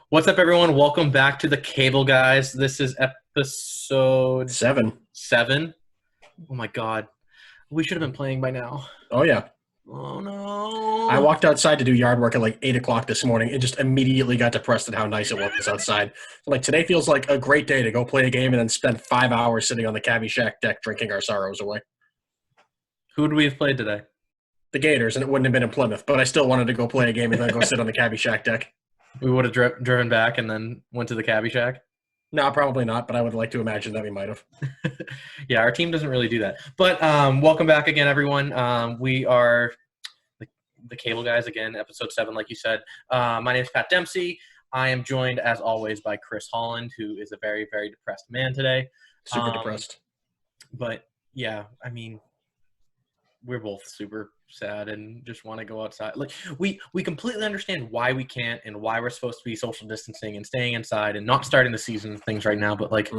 What's up, everyone? Welcome back to the Cable Guys. This is episode 7. 7. Oh my god, we should have been playing by now. Oh yeah. Oh I no. walked outside to do yard work at like 8 o'clock this morning and just immediately got depressed at how nice it was outside. Like today feels like a great day to go play a game and then spend 5 hours sitting on the Cabbie Shack deck drinking our sorrows away. Who would we have played today? The Gators, and it wouldn't have been in Plymouth, but I still wanted to go play a game and then go sit on the Cabbie Shack deck. We would have driven back and then went to the Cabbie Shack. No, probably not, but I would like to imagine that we might have. Yeah, our team doesn't really do that. But welcome back again, everyone. We are the Cable Guys again, episode 7, like you said. My name is Pat Dempsey. I am joined, as always, by Chris Holland, who is a very, very depressed man today. Super depressed. But yeah, I mean, we're both super sad and just want to go outside. Like we completely understand why we can't and why we're supposed to be social distancing and staying inside and not starting the season of things right now. But like,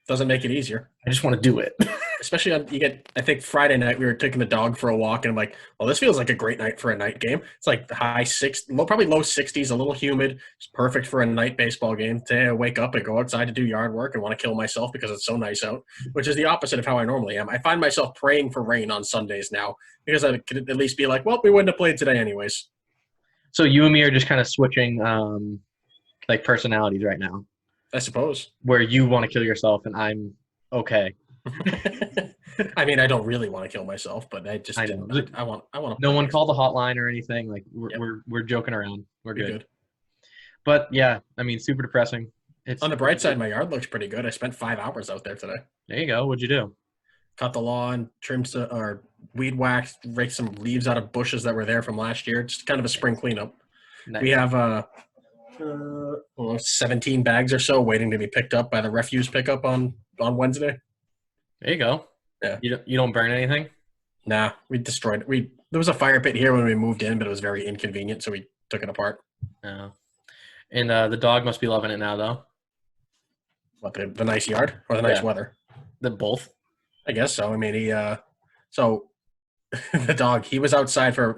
Doesn't make it easier. I just want to do it. Especially I think Friday night we were taking the dog for a walk and I'm like, well, this feels like a great night for a night game. It's like the probably low 60s, a little humid. It's perfect for a night baseball game. Today I wake up and go outside to do yard work and want to kill myself because it's so nice out, which is the opposite of how I normally am. I find myself praying for rain on Sundays now because I could at least be like, well, we wouldn't have played today anyways. So you and me are just kind of switching like personalities right now, I suppose. where you want to kill yourself and I'm okay. I mean, I don't really want to kill myself, but I just I know. I want to. No one called the hotline or anything. Like Yep. we're joking around. We're Be good. But yeah, I mean, super depressing. It's On the bright side, my yard looks pretty good. I spent 5 hours out there today. There you go. What'd you do? Cut the lawn, or weed whacked, raked some leaves out of bushes that were there from last year. Just kind of a spring cleanup. Nice. We have 17 bags or so waiting to be picked up by the refuse pickup on Wednesday. There you go. Yeah. You don't burn anything? Nah, we destroyed it. There was a fire pit here when we moved in, but it was very inconvenient, so we took it apart. Oh. And the dog must be loving it now, though. What, the nice yard or the nice weather? Both. I guess so. I mean, so the dog, he was outside for,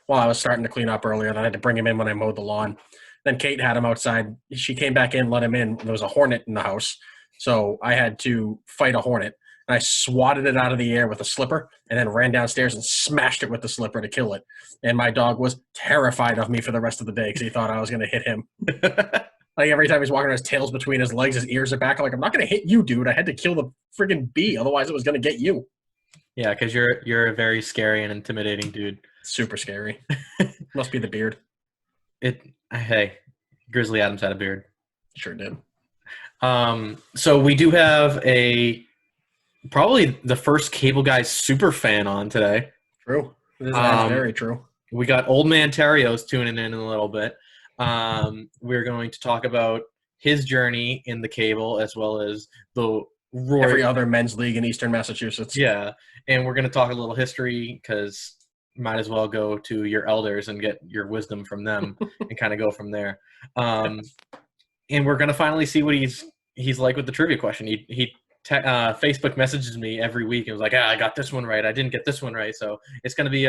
while I was starting to clean up earlier. Then I had to bring him in when I mowed the lawn. Then Kate had him outside. She came back in, let him in. There was a hornet in the house. So I had to fight a hornet. And I swatted it out of the air with a slipper and then ran downstairs and smashed it with the slipper to kill it. And my dog was terrified of me for the rest of the day because he thought I was going to hit him. Like every time he's walking around, his tail's between his legs, his ears are back. I'm like, I'm not going to hit you, dude. I had to kill the friggin' bee. Otherwise, it was going to get you. Yeah, because you're a very scary and intimidating dude. Super scary. Must be the beard. Hey, Grizzly Adams had a beard. Sure did. So we do have probably the first Cable Guy super fan on today. True. That's very true. We got Old Man Terrio's tuning in a little bit. We're going to talk about his journey in the cable as well as the every other men's league in Eastern Massachusetts. Yeah, and we're going to talk a little history because might as well go to your elders and get your wisdom from them and kind of go from there. And we're going to finally see what he's like with the trivia question. He Facebook messages me every week and was like, I got this one right. I didn't get this one right. So it's going to be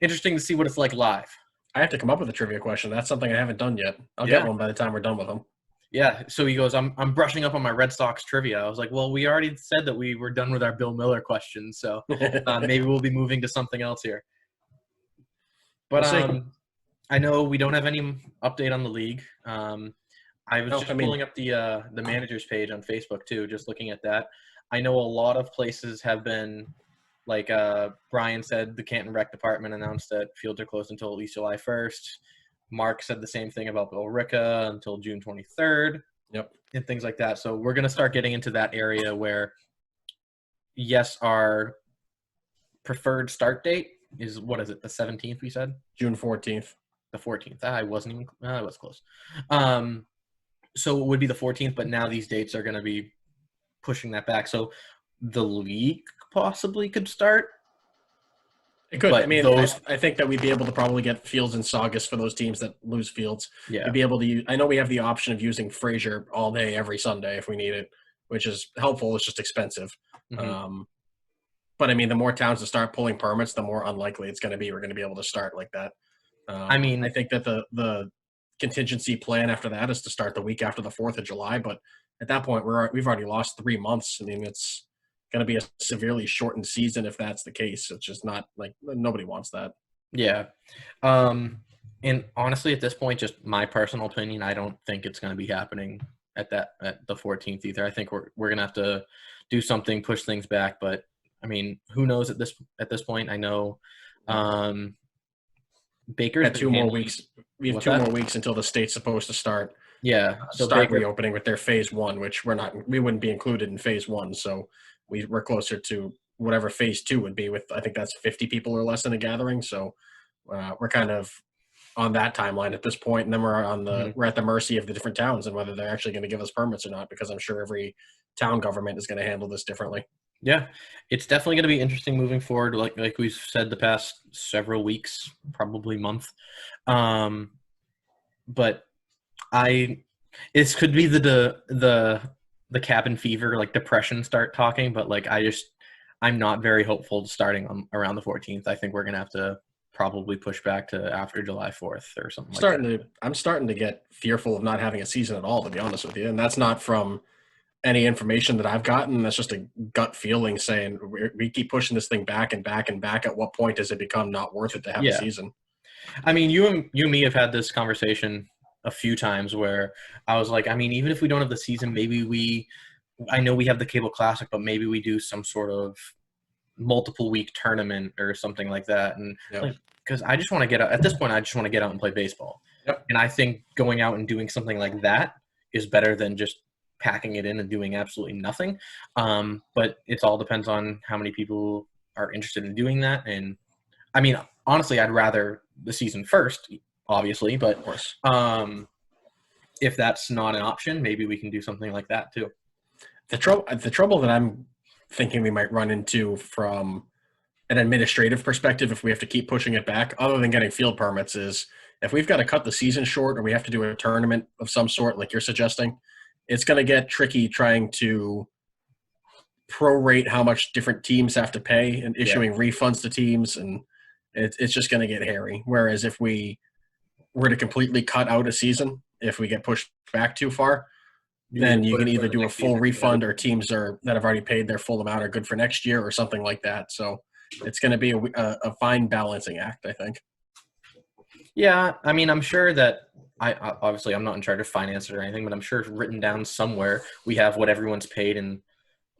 interesting to see what it's like live. I have to come up with a trivia question. That's something I haven't done yet. I'll get one by the time we're done with them. Yeah. So he goes, I'm brushing up on my Red Sox trivia. I was like, well, we already said that we were done with our Bill Miller questions. So maybe we'll be moving to something else here. But I know we don't have any update on the league. I was pulling up the managers page on Facebook too, just looking at that. I know a lot of places have been, like Brian said, the Canton Rec Department announced that fields are closed until at least July 1st. Mark said the same thing about Billerica until June 23rd. Yep. And things like that. So we're going to start getting into that area where, yes, our preferred start date is, what is it, the 17th we said? June 14th. The 14th. I wasn't even – I was close. So it would be the 14th, but now these dates are going to be pushing that back. So the league possibly could start. It could. I mean, I think that we'd be able to probably get Fields and Saugus for those teams that lose Fields. Yeah. We'd be able to use, I know we have the option of using Frazier all day, every Sunday if we need it, which is helpful. It's just expensive. Mm-hmm. But, I mean, the more towns that start pulling permits, the more unlikely it's going to be we're going to be able to start like that. I mean, I think that the contingency plan after that is to start the week after the 4th of July. But at that point, we've already lost 3 months. I mean, it's going to be a severely shortened season if that's the case. It's just not like nobody wants that. Yeah. And honestly, at this point, just my personal opinion, I don't think it's going to be happening at the 14th either. I think we're going to have to do something, push things back. But I mean, who knows at this point? I know Baker's had 2 more weeks. We have 2 more weeks until the state's supposed to start. Yeah, so start reopening with their phase 1, which we wouldn't be included in phase 1. So we're closer to whatever phase 2 would be with, I think that's 50 people or less in a gathering. So we're kind of on that timeline at this point, and then we're at the mercy of the different towns and whether they're actually going to give us permits or not, because I'm sure every town government is going to handle this differently. Yeah, it's definitely going to be interesting moving forward. Like we've said the past several weeks, probably month. But this could be the cabin fever, like depression start talking. But like I'm not very hopeful starting around the 14th. I think we're gonna have to probably push back to after July 4th or something like that. I'm starting to get fearful of not having a season at all, to be honest with you, and that's not from any information that I've gotten. That's just a gut feeling saying we keep pushing this thing back and back and back. At what point does it become not worth it to have a season? I mean, you and me have had this conversation a few times where I was like, I mean, even if we don't have the season, maybe I know we have the Cable Classic, but maybe we do some sort of multiple week tournament or something like that. And because I just want to get out at this point, I just want to get out and play baseball. Yep. And I think going out and doing something like that is better than just packing it in and doing absolutely nothing. But it all depends on how many people are interested in doing that. And I mean, honestly, I'd rather the season first, obviously, but of course, if that's not an option, maybe we can do something like that too. The trouble that I'm thinking we might run into from an administrative perspective, if we have to keep pushing it back, other than getting field permits, is if we've got to cut the season short or we have to do a tournament of some sort, like you're suggesting, it's going to get tricky trying to prorate how much different teams have to pay and issuing refunds to teams, and it's just going to get hairy. Whereas if we were to completely cut out a season, if we get pushed back too far, then you can either do a full refund or teams that have already paid their full amount are good for next year or something like that. So it's going to be a fine balancing act, I think. Yeah, I mean, I'm sure that obviously I'm not in charge of finance or anything, but I'm sure it's written down somewhere. We have what everyone's paid, and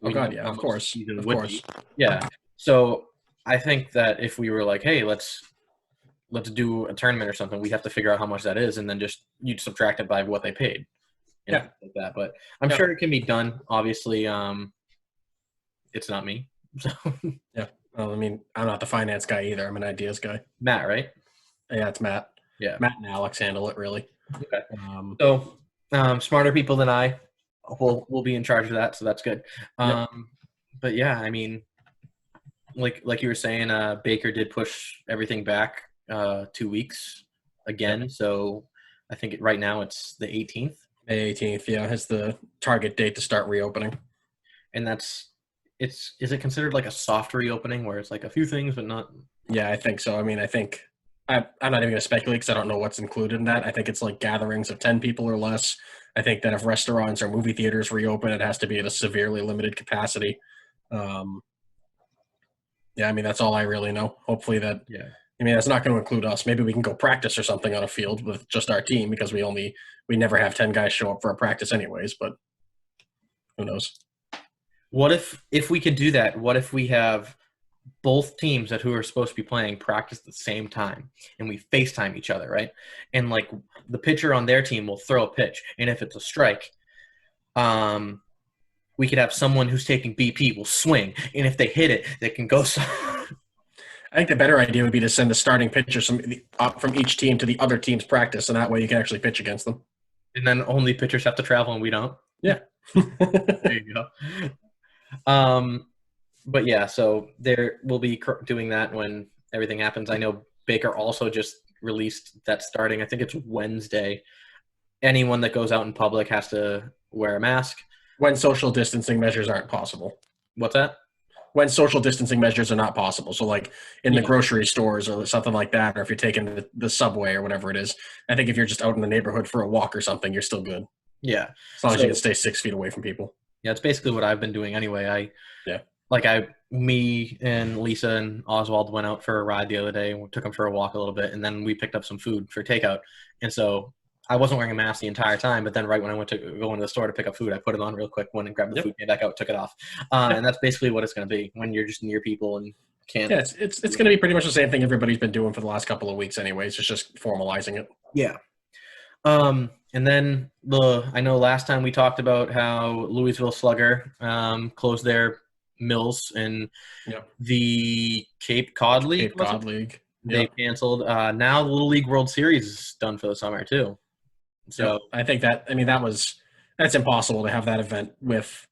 of course. Yeah. So I think that if we were like, hey, let's do a tournament or something, we have to figure out how much that is, and then just you'd subtract it by what they paid. Like that. But I'm sure it can be done. Obviously, it's not me. So yeah. Well, I mean, I'm not the finance guy either. I'm an ideas guy. Matt, right? Yeah, it's Matt. Yeah. Matt and Alex handle it, really. Okay. So smarter people than I will be in charge of that, so that's good. But yeah, I mean, like you were saying, Baker did push everything back 2 weeks again. So I think right now it's the 18th. May 18th, yeah, is the target date to start reopening. And is it considered like a soft reopening where it's like a few things but not? Yeah, I think so. I mean, I'm not even going to speculate because I don't know what's included in that. I think it's like gatherings of 10 people or less. I think that if restaurants or movie theaters reopen, it has to be at a severely limited capacity. Yeah, I mean, that's all I really know. Hopefully that – I mean, that's not going to include us. Maybe we can go practice or something on a field with just our team because we never have 10 guys show up for a practice anyways, but who knows? What if we could do that? What if we have both teams who are supposed to be playing practice at the same time and we FaceTime each other, right? And like the pitcher on their team will throw a pitch, and if it's a strike, we could have someone who's taking BP will swing, and if they hit it, they can go – I think the better idea would be to send the starting pitchers from each team to the other team's practice, and that way you can actually pitch against them. And then only pitchers have to travel and we don't? Yeah. There you go. But yeah, so we'll be doing that when everything happens. I know Baker also just released that starting, I think it's Wednesday, anyone that goes out in public has to wear a mask. When social distancing measures aren't possible. What's that? when social distancing measures are not possible. So like in the grocery stores or something like that, or if you're taking the subway or whatever it is, I think if you're just out in the neighborhood for a walk or something, you're still good. Yeah. As long as you can stay 6 feet away from people. Yeah, it's basically what I've been doing anyway. Yeah. Me and Lisa and Oswald went out for a ride the other day and we took them for a walk a little bit, and then we picked up some food for takeout. And so I wasn't wearing a mask the entire time, but then right when I went to go into the store to pick up food, I put it on real quick, went and grabbed the food, came back out, took it off. And that's basically what it's going to be when you're just near people and can't. Yeah, it's going to be pretty much the same thing everybody's been doing for the last couple of weeks anyways. It's just formalizing it. Yeah. And then I know last time we talked about how Louisville Slugger closed their mills and the Cape Cod League. Cape Cod League. They canceled. Now the Little League World Series is done for the summer too. So I think that's impossible to have that event with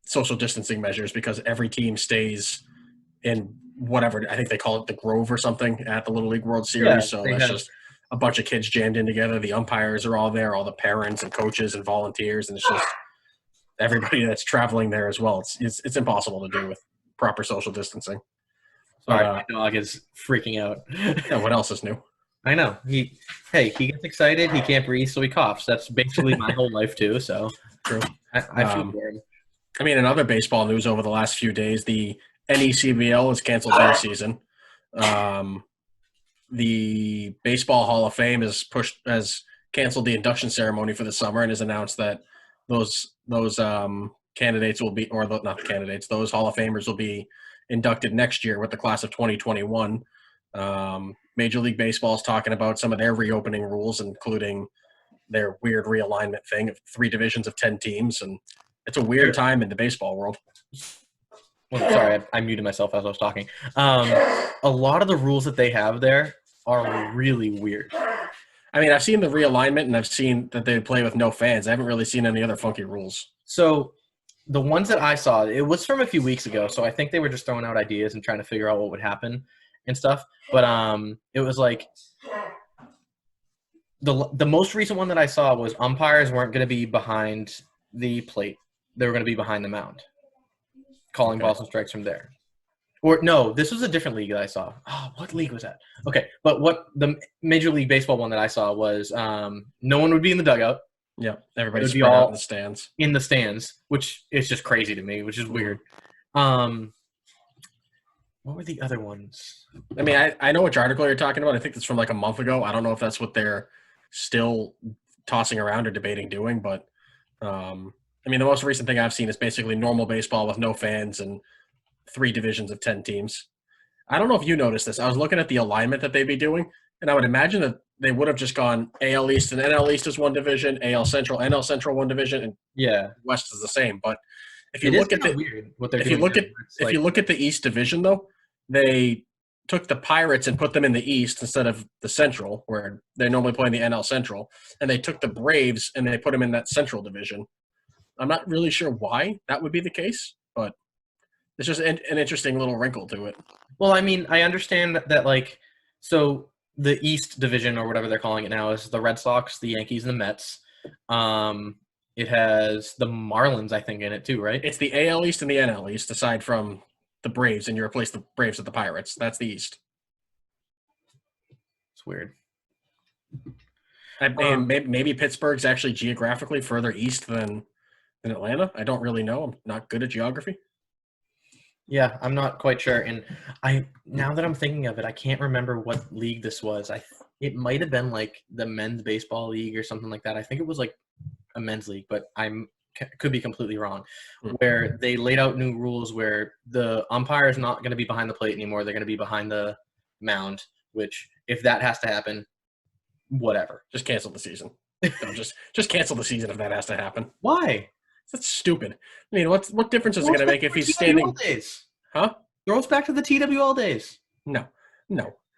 social distancing measures because every team stays in whatever, I think they call it the Grove or something at the Little League World Series. Yeah, so that's just a bunch of kids jammed in together. The umpires are all there, all the parents and coaches and volunteers, and it's just everybody that's traveling there as well. It's impossible to do with proper social distancing. Sorry, my dog is freaking out. Yeah, what else is new? I know. He gets excited. He can't breathe, so he coughs. That's basically my whole life too. So true. I feel for him. I mean, in other baseball news over the last few days, the CABL has canceled their season. The Baseball Hall of Fame has canceled the induction ceremony for the summer and has announced that those candidates will be, or not the candidates, those Hall of Famers will be inducted next year with the class of 2021. Major League Baseball is talking about some of their reopening rules, including their weird realignment thing of 3 divisions of 10 teams, and it's a weird time in the baseball world. Well, sorry, I muted myself as I was talking. A lot of the rules that they have there are really weird. I mean, I've seen the realignment, and I've seen that they play with no fans. I haven't really seen any other funky rules. So the ones that I saw, it was from a few weeks ago, so I think they were just throwing out ideas and trying to figure out what would happen and stuff. But it was like the most recent one that I saw was umpires weren't going to be behind the plate. They were going to be behind the mound, calling balls and strikes from there. Or no, this was a different league that I saw. Oh, what league was that? Okay, but what the Major League Baseball one that I saw was no one would be in the dugout. Yeah, everybody's spread out in the stands. In the stands, which is just crazy to me, which is weird. What were the other ones? I mean, I know which article you're talking about. I think it's from like a month ago. I don't know if that's what they're still tossing around or debating doing, but I mean, the most recent thing I've seen is basically normal baseball with no fans and 3 divisions of 10 teams. I don't know if you noticed this. I was looking at the alignment that they'd be doing, and I would imagine that they would have just gone AL East and NL East is one division, AL Central, NL Central one division, and West is the same. But if you look at if you look at the East division though, they took the Pirates and put them in the East instead of the Central, where they normally play in the NL Central, and they took the Braves and they put them in that Central division. I'm not really sure why that would be the case, but it's just an interesting little wrinkle to it. Well, I mean, I understand that like, so the East division or whatever they're calling it now is the Red Sox, the Yankees, and the Mets. It has the Marlins, I think, in it too, right? It's the AL East and the NL East, aside from the Braves, and you replace the Braves with the Pirates. That's the East. It's weird. Maybe Pittsburgh's actually geographically further east than Atlanta. I don't really know. I'm not good at geography. Yeah, I'm not quite sure. And now that I'm thinking of it, I can't remember what league this was. It might have been like the men's baseball league or something like that. I think it was like a men's league, but could be completely wrong. Where they laid out new rules where the umpire is not going to be behind the plate anymore. They're going to be behind the mound, which if that has to happen, whatever. Just cancel the season. No, just cancel the season if that has to happen. Why? That's stupid. I mean, what difference is it going to make if he's standing? Days. Huh? Throw us back to the TWL days. No.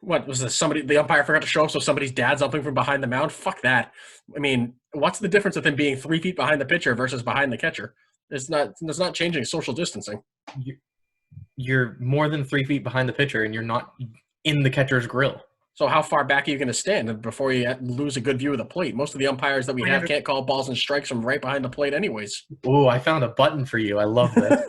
What was this? The umpire forgot to show up, so somebody's dad's umping from behind the mound? Fuck that. I mean, what's the difference with him being 3 feet behind the pitcher versus behind the catcher? It's not changing social distancing. You're more than 3 feet behind the pitcher, and you're not in the catcher's grill. So how far back are you going to stand before you lose a good view of the plate? Most of the umpires that we have can't call balls and strikes from right behind the plate anyways. Oh, I found a button for you. I love this.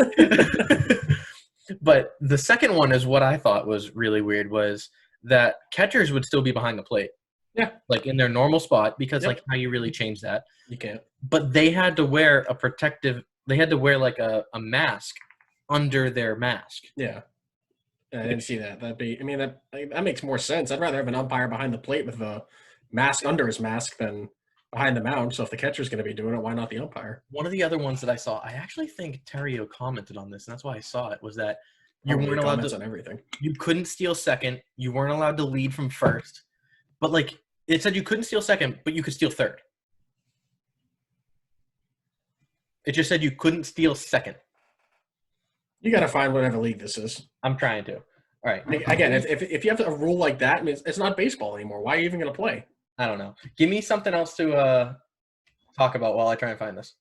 But the second one is what I thought was really weird, was that catchers would still be behind the plate. Yeah. Like in their normal spot, because like how you really change that? You can't. But they had to wear like a mask under their mask. Yeah. I didn't see that. That makes more sense. I'd rather have an umpire behind the plate with a mask under his mask than behind the mound. So if the catcher's going to be doing it, why not the umpire? One of the other ones that I saw, I actually think Terrio commented on this, and that's why I saw it, was that you weren't allowed to on everything. You couldn't steal second. You weren't allowed to lead from first. But like it said, you couldn't steal second, but you could steal third. It just said you couldn't steal second. You got to find whatever league this is. I'm trying to. All right. Again, if you have a rule like that, I mean, it's not baseball anymore. Why are you even going to play? I don't know. Give me something else to talk about while I try and find this.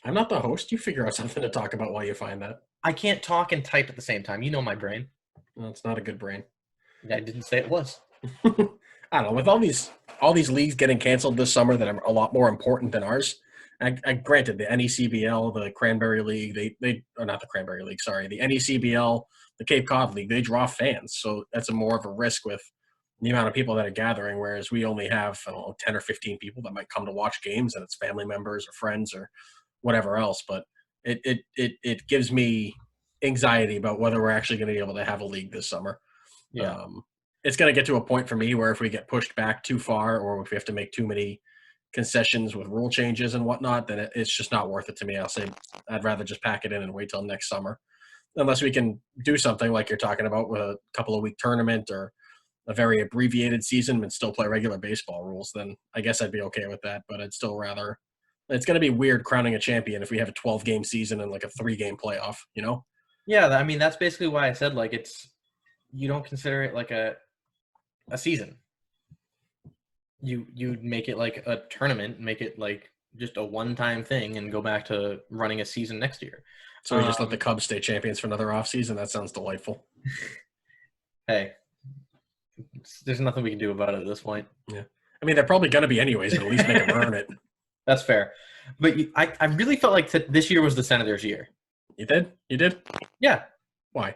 I'm not the host. You figure out something to talk about while you find that. I can't talk and type at the same time. You know my brain. Well, it's not a good brain. I didn't say it was. I don't know. With all these leagues getting canceled this summer that are a lot more important than ours. I granted, the NECBL, the Cranberry League, not the Cranberry League, sorry, the NECBL, the Cape Cod League, they draw fans. So that's more of a risk with the amount of people that are gathering, whereas we only have, 10 or 15 people that might come to watch games, and it's family members or friends or whatever else. But it gives me anxiety about whether we're actually going to be able to have a league this summer. Yeah. It's going to get to a point for me where if we get pushed back too far or if we have to make too many concessions with rule changes and whatnot, then it's just not worth it to me. I'll say I'd rather just pack it in and wait till next summer. Unless we can do something like you're talking about with a couple of week tournament or a very abbreviated season and still play regular baseball rules, then I guess I'd be okay with that. But I'd still rather – it's going to be weird crowning a champion if we have a 12-game season and like a 3-game playoff, you know? Yeah, I mean, that's basically why I said, like, you don't consider it like a season. You make it like a tournament, make it like just a one-time thing and go back to running a season next year. So we just let the Cubs stay champions for another offseason? That sounds delightful. Hey, there's nothing we can do about it at this point. Yeah. I mean, they're probably going to be anyways, but at least make them earn it. That's fair. But I really felt like this year was the Senators' year. You did? You did? Yeah. Why?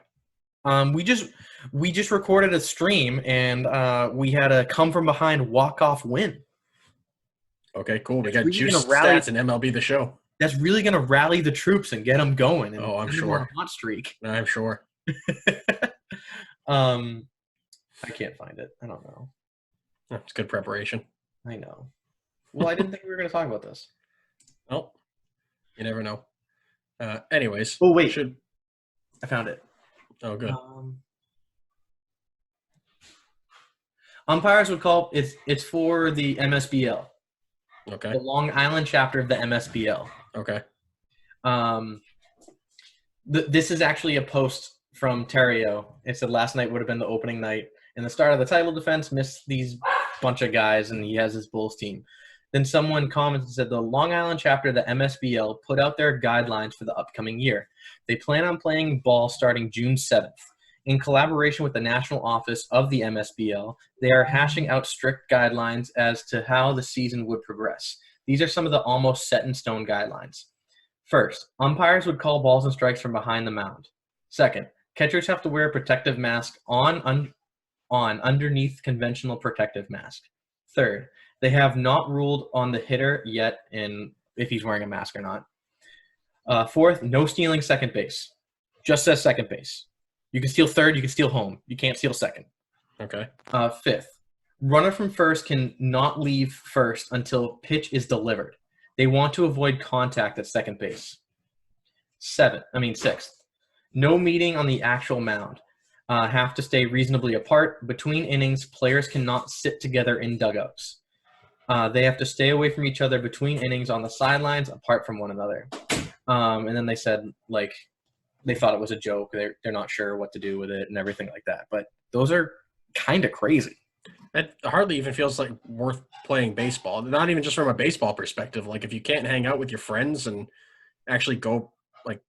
We just recorded a stream and we had a come from behind walk-off win. Okay, cool. We got really juice stats and MLB The Show. That's really going to rally the troops and get them going. And I'm sure. On a hot streak. I'm sure. I can't find it. I don't know. It's good preparation. I know. Well, I didn't think we were going to talk about this. Well, you never know. Anyways. Oh, wait. I found it. Oh, good. Umpires would call it's for the MSBL. Okay. The Long Island chapter of the MSBL. Okay. This is actually a post from Terrio. It said last night would have been the opening night. In the start of the title defense, missed these bunch of guys, and he has his Bulls team. Then someone commented and said the Long Island chapter of the MSBL put out their guidelines for the upcoming year. They plan on playing ball starting June 7th. In collaboration with the national office of the MSBL, they are hashing out strict guidelines as to how the season would progress. These are some of the almost set-in-stone guidelines. First, umpires would call balls and strikes from behind the mound. Second, catchers have to wear a protective mask on underneath conventional protective mask. Third, they have not ruled on the hitter yet if he's wearing a mask or not. Fourth, no stealing second base. Just says second base. You can steal third, you can steal home. You can't steal second. Okay. Fifth, runner from first can not leave first until pitch is delivered. They want to avoid contact at second base. Sixth, no meeting on the actual mound. Have to stay reasonably apart. Between innings, players cannot sit together in dugouts. They have to stay away from each other between innings on the sidelines, apart from one another. And then they said, like, they thought it was a joke. They're not sure what to do with it and everything like that. But those are kind of crazy. It hardly even feels like worth playing baseball. Not even just from a baseball perspective. Like if you can't hang out with your friends and actually go like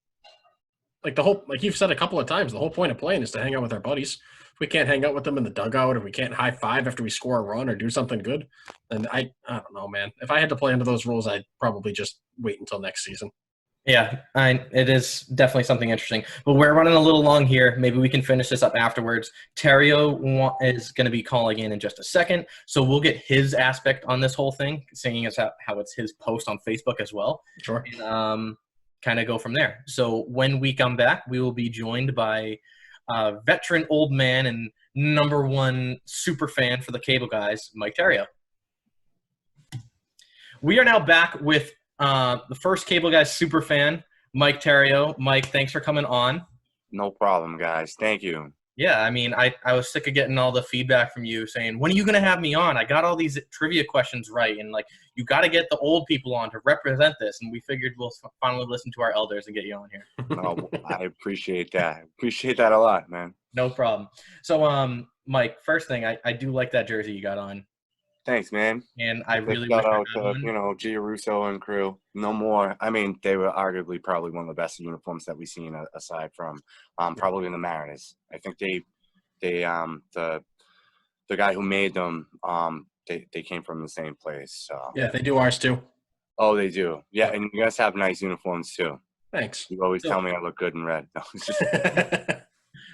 like the whole, like you've said a couple of times, the whole point of playing is to hang out with our buddies. If we can't hang out with them in the dugout, if we can't high five after we score a run or do something good, then I don't know, man. If I had to play under those rules, I'd probably just wait until next season. Yeah, it is definitely something interesting. But we're running a little long here. Maybe we can finish this up afterwards. Terrio is going to be calling in just a second, so we'll get his aspect on this whole thing, seeing as how it's his post on Facebook as well. Sure. And kind of go from there. So when we come back, we will be joined by a veteran old man and #1 super fan for the Cable Guys, Mike Terrio. We are now back with the first Cable Guys super fan, Mike Terrio. Mike, thanks for coming on. No problem, guys. Thank you. Yeah, I mean, I was sick of getting all the feedback from you saying, when are you going to have me on? I got all these trivia questions right. And, like, you got to get the old people on to represent this. And we figured we'll finally listen to our elders and get you on here. No, I appreciate that. Appreciate that a lot, man. No problem. So, Mike, first thing, I do like that jersey you got on. Thanks, man. And I really shout out to, G. Russo and crew. No more. I mean, they were arguably probably one of the best uniforms that we've seen aside from probably the Mariners. I think the guy who made them, they came from the same place. So. Yeah, they do ours too. Oh, they do. Yeah, and you guys have nice uniforms too. Thanks. You always tell me I look good in red.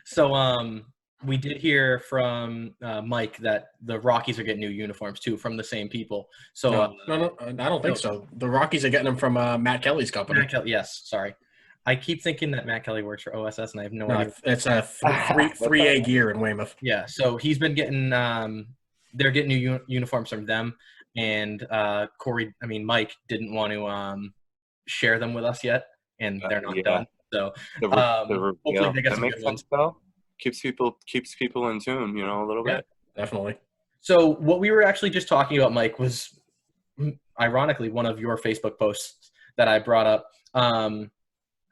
So, we did hear from Mike that the Rockies are getting new uniforms too from the same people. So no, I don't think so. The Rockies are getting them from Matt Kelly's company. Yes, sorry. I keep thinking that Matt Kelly works for OSS, and I have no idea. It's a 3A gear in Weymouth. Yeah, so he's been getting they're getting new uniforms from them, and Mike didn't want to share them with us yet, and they're not done. So hopefully they get some good ones. Keeps people in tune, a little bit. Definitely. So what we were actually just talking about, Mike, was ironically one of your Facebook posts that I brought up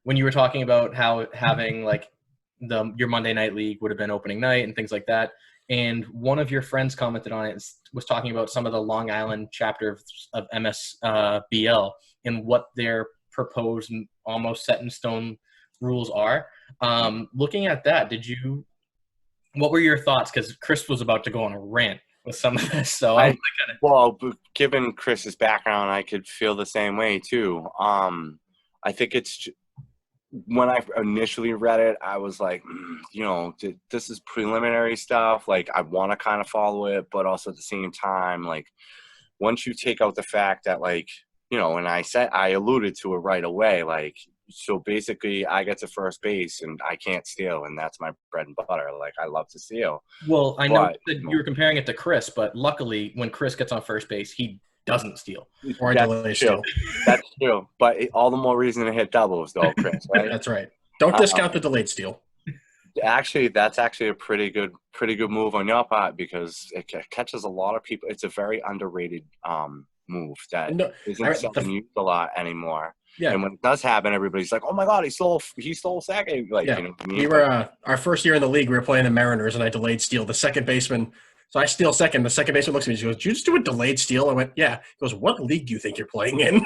when you were talking about how having like your Monday Night League would have been opening night and things like that. And one of your friends commented on it, was talking about some of the Long Island chapter of MSBL and what their proposed almost set in stone rules are. Looking at that, what were your thoughts? Because Chris was about to go on a rant with some of this. So given Chris's background, I could feel the same way too. I think when I initially read it, I was like, this is preliminary stuff. Like, I want to kind of follow it, but also at the same time, like, once you take out the fact that, like, and I alluded to it right away, like, so basically I get to first base and I can't steal, and that's my bread and butter. Like, I love to steal. Well, I know that you were comparing it to Chris, but luckily when Chris gets on first base, he doesn't steal. Or delay steal. That's true. But all the more reason to hit doubles, though, Chris, right? That's right. Don't discount the delayed steal. Actually, that's actually a pretty good move on your part, because it catches a lot of people. It's a very underrated move that isn't something used a lot anymore. Yeah. And when it does happen, everybody's like, "Oh my God, he stole second." Like, yeah. We were our first year in the league. We were playing the Mariners, and I delayed steal. The second baseman, so I steal second. The second baseman looks at me. He goes, "Did you just do a delayed steal?" I went, "Yeah." He goes, "What league do you think you're playing in?"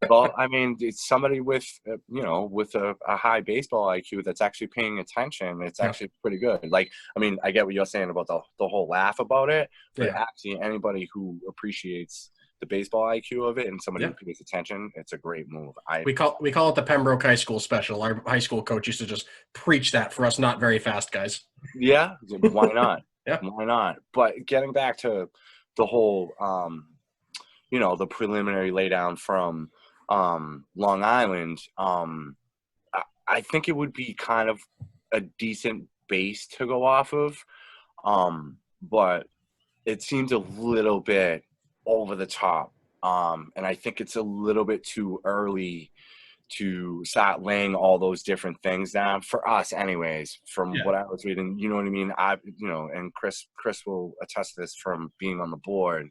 Well, I mean, it's somebody with a high baseball IQ that's actually paying attention. It's actually pretty good. Like, I mean, I get what you're saying about the whole laugh about it, but actually anybody who appreciates the baseball IQ of it and somebody who pays attention, it's a great move. We call it the Pembroke High School special. Our high school coach used to just preach that for us not very fast guys. Yeah, why not? Why not? But getting back to the whole, the preliminary laydown from Long Island, I think it would be kind of a decent base to go off of, but it seems a little bit over the top, and I think it's a little bit too early to start laying all those different things down for us anyways, from what I was reading. You know what I mean? And Chris will attest to this from being on the board.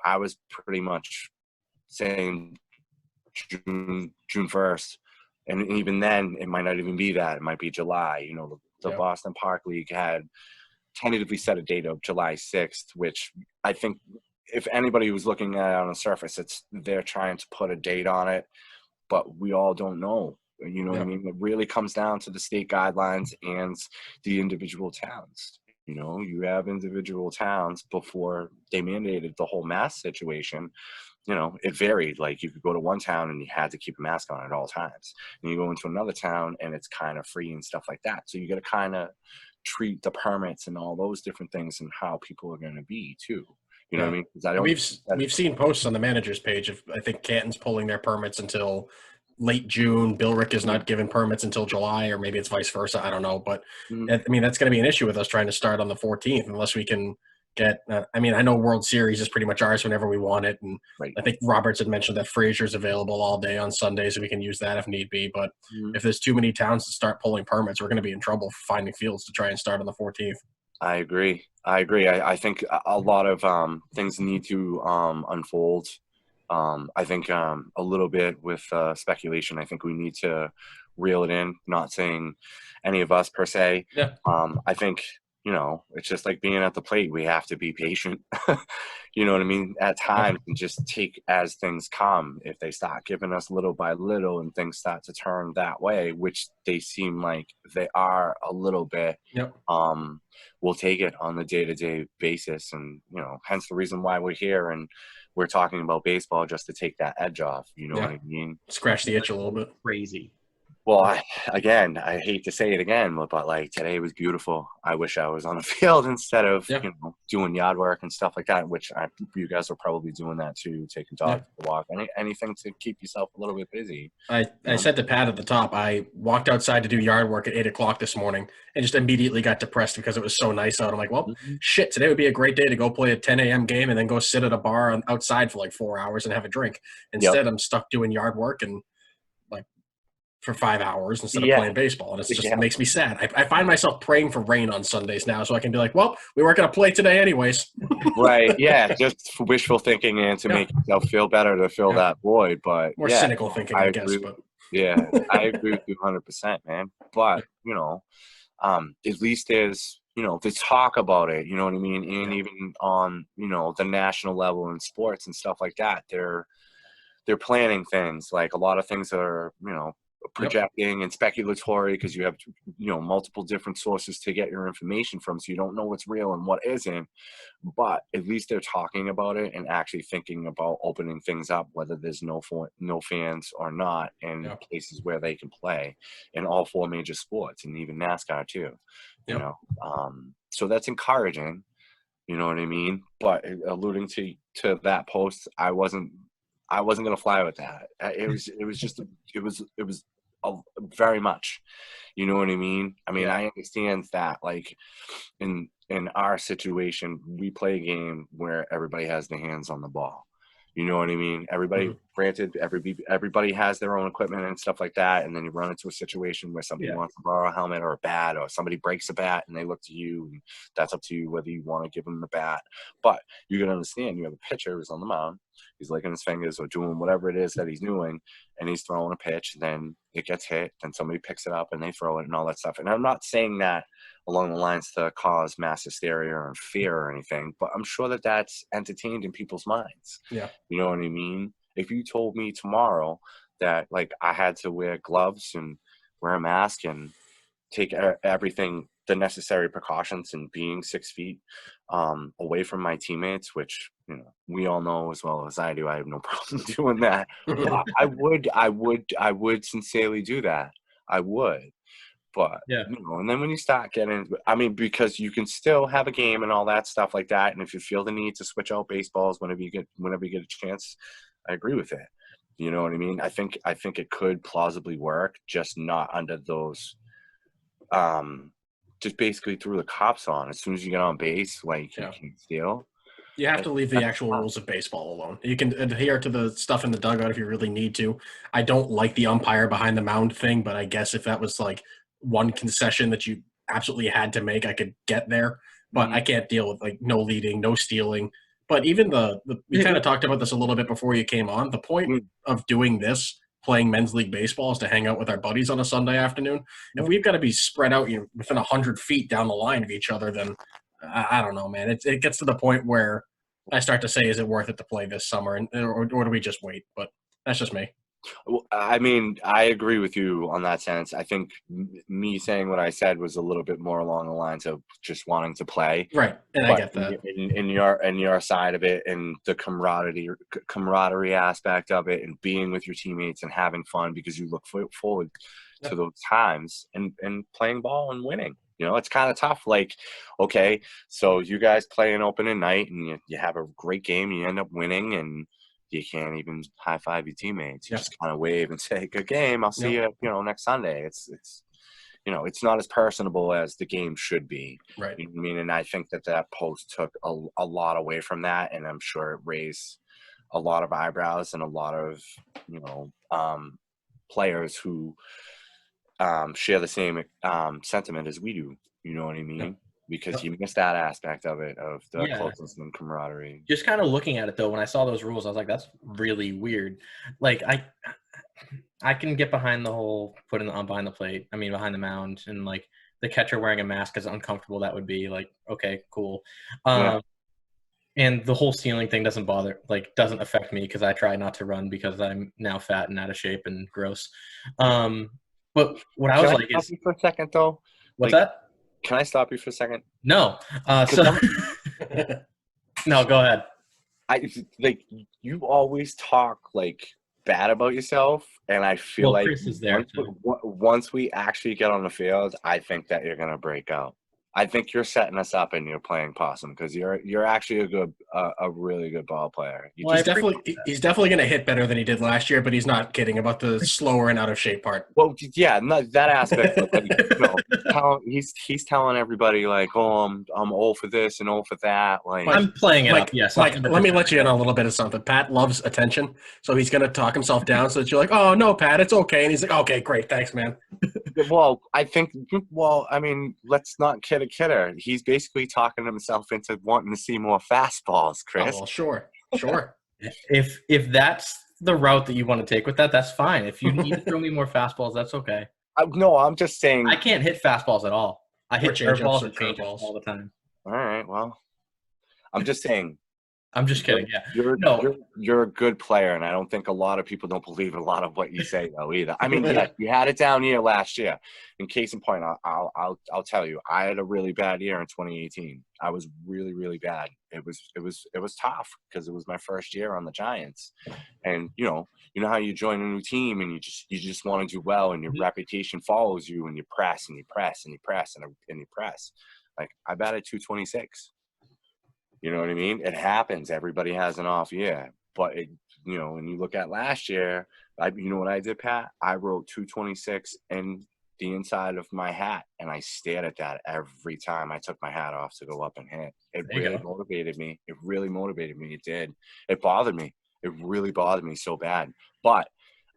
I was pretty much saying June 1st, and even then it might not even be that. It might be July. The Boston Park League had tentatively set a date of July 6th, which I think if anybody was looking at it on the surface, they're trying to put a date on it, but we all don't know You know what I mean? It really comes down to the state guidelines and the individual towns. You know, you have individual towns before they mandated the whole mask situation. You know, it varied. Like you could go to one town and you had to keep a mask on at all times. And you go into another town and it's kind of free and stuff like that. So you got to kind of treat the permits and all those different things and how people are going to be too. You know what I mean? 'Cause I don't, we've seen posts on the manager's page of, I think Canton's pulling their permits until late June. Billerick is not given permits until July, or maybe it's vice versa. I don't know. But I mean, that's going to be an issue with us trying to start on the 14th unless we can get I mean, I know World Series is pretty much ours whenever we want it. And I think Roberts had mentioned that Frazier's available all day on Sundays, so we can use that if need be. But if there's too many towns to start pulling permits, we're going to be in trouble finding fields to try and start on the 14th. I agree. I think a lot of things need to unfold. I think a little bit with speculation. I think we need to reel it in. Not saying any of us per se. Yeah. I think, you know, it's just like being at the plate. We have to be patient. You know what I mean? At times, and just take as things come. If they start giving us little by little and things start to turn that way, which they seem like they are a little bit, we'll take it on the day-to-day basis. And, you know, hence the reason why we're here and we're talking about baseball, just to take that edge off. You know what I mean? Scratch the itch a little bit. Crazy. Well, I hate to say it again, but like today was beautiful. I wish I was on the field instead of you know, doing yard work and stuff like that. Which you guys are probably doing that too, taking dogs for a walk. Anything to keep yourself a little bit busy. I said to Pat at the top, I walked outside to do yard work at 8:00 this morning and just immediately got depressed because it was so nice out. I'm like, well, shit, today would be a great day to go play a 10 a.m. game and then go sit at a bar outside for like 4 hours and have a drink. Instead, I'm stuck doing yard work and for 5 hours instead of playing baseball. And it's just, it makes me sad. I find myself praying for rain on Sundays now so I can be like, well, we weren't going to play today anyways. Right. Yeah. Just wishful thinking and to make yourself feel better to fill that void. But more cynical thinking, I guess. But I agree with you 100%, man. But, you know, at least there's, you know, the talk about it, you know what I mean? And even on, you know, the national level in sports and stuff like that, they're planning things. Like a lot of things are, you know, projecting and speculatory because you have, you know, multiple different sources to get your information from, so you don't know what's real and what isn't. But at least they're talking about it and actually thinking about opening things up, whether there's no fans or not, and places where they can play in all 4 major sports and even NASCAR too. You know, so that's encouraging. You know what I mean? But alluding to that post, I wasn't gonna fly with that. It was very much, you know what I mean? I mean, I understand that, like, in our situation, we play a game where everybody has their hands on the ball. You know what I mean? Everybody, granted, everybody has their own equipment and stuff like that, and then you run into a situation where somebody wants to borrow a helmet or a bat, or somebody breaks a bat and they look to you, and that's up to you whether you want to give them the bat. But you can understand, you have a pitcher who's on the mound, he's licking his fingers or doing whatever it is that he's doing, and he's throwing a pitch, then it gets hit, then somebody picks it up and they throw it and all that stuff. And I'm not saying that along the lines to cause mass hysteria or fear or anything, but I'm sure that that's entertained in people's minds. Yeah. You know what I mean? If you told me tomorrow that, like, I had to wear gloves and wear a mask and take everything, the necessary precautions, and being 6 feet away from my teammates, which, you know, we all know as well as I do, I have no problem doing that. But I would sincerely do that. I would. But, you know, and then when you start getting, I mean, because you can still have a game and all that stuff like that. And if you feel the need to switch out baseballs whenever you get a chance, I agree with it. You know what I mean? I think it could plausibly work, just not under those, just basically threw the cops on. As soon as you get on base, like, you can't steal. You have to leave the actual rules of baseball alone. You can adhere to the stuff in the dugout if you really need to. I don't like the umpire behind the mound thing, but I guess if that was like one concession that you absolutely had to make, I could get there. But I can't deal with, like, no leading, no stealing. But even we kind of talked about this a little bit before you came on. The point of doing this, playing men's league baseball, is to hang out with our buddies on a Sunday afternoon. If we've got to be spread out, you know, within 100 feet down the line of each other, then I don't know, man. It gets to the point where I start to say, is it worth it to play this summer, or do we just wait? But that's just me. Well, I mean, I agree with you on that sense. I think me saying what I said was a little bit more along the lines of just wanting to play. Right, and I get that. In your side of it, and the camaraderie aspect of it, and being with your teammates and having fun because you look forward to those times and playing ball and winning. You know, it's kind of tough. Like, okay, so you guys play an opening night and you have a great game, you end up winning, and you can't even high five your teammates. You just kind of wave and say, "Good game. I'll see you, next Sunday." It's it's not as personable as the game should be. Right. You know what I mean? And I think that post took a lot away from that, and I'm sure it raised a lot of eyebrows and a lot of players who share the same sentiment as we do. You know what I mean? Yeah. Because you missed that aspect of it, of the closeness and camaraderie. Just kind of looking at it, though, when I saw those rules, I was like, that's really weird. Like, I can get behind the whole putting on behind the plate. I mean, behind the mound, and, like, the catcher wearing a mask is uncomfortable. That would be, like, okay, cool. And the whole ceiling thing doesn't affect me because I try not to run because I'm now fat and out of shape and gross. But what I was like is – for a second, though? What's that? Can I stop you for a second? No. No, go ahead. You always talk bad about yourself, and I feel like Chris is there once we actually get on the field, I think that you're gonna break out. I think you're setting us up and you're playing possum because you're actually a really good ball player. He's definitely going to hit better than he did last year, but he's not kidding about the slower and out of shape part. Well, yeah, not that aspect. He's telling everybody oh, I'm old for this and old for that. I'm playing it up. Yes, let me let you in on a little bit of something. Pat loves attention, so he's going to talk himself down so that you're like, oh no, Pat, it's okay, and he's like, okay, great, thanks, man. Well, I mean, let's not kid a kidder. He's basically talking himself into wanting to see more fastballs, Chris. Oh, well, sure. If that's the route that you want to take with that, that's fine. If you need to throw me more fastballs, that's okay. No, I'm just saying. I can't hit fastballs at all. I hit curveballs and changeballs all the time. All right, well, I'm just saying. I'm just kidding. Yeah, you're a good player, and I don't think a lot of people don't believe a lot of what you say though either. I mean, yeah, you had it down here last year. In case in point, I'll tell you, I had a really bad year in 2018. I was really, really bad. It was tough because it was my first year on the Giants, and you know how you join a new team and you just want to do well, and your reputation follows you, and you press and you press and you press and you press. Like I batted 226. You know what I mean? It happens. Everybody has an off year. But, when you look at last year, you know what I did, Pat? I wrote 226 in the inside of my hat, and I stared at that every time I took my hat off to go up and hit. It really motivated me. It really motivated me. It did. It bothered me. It really bothered me so bad. But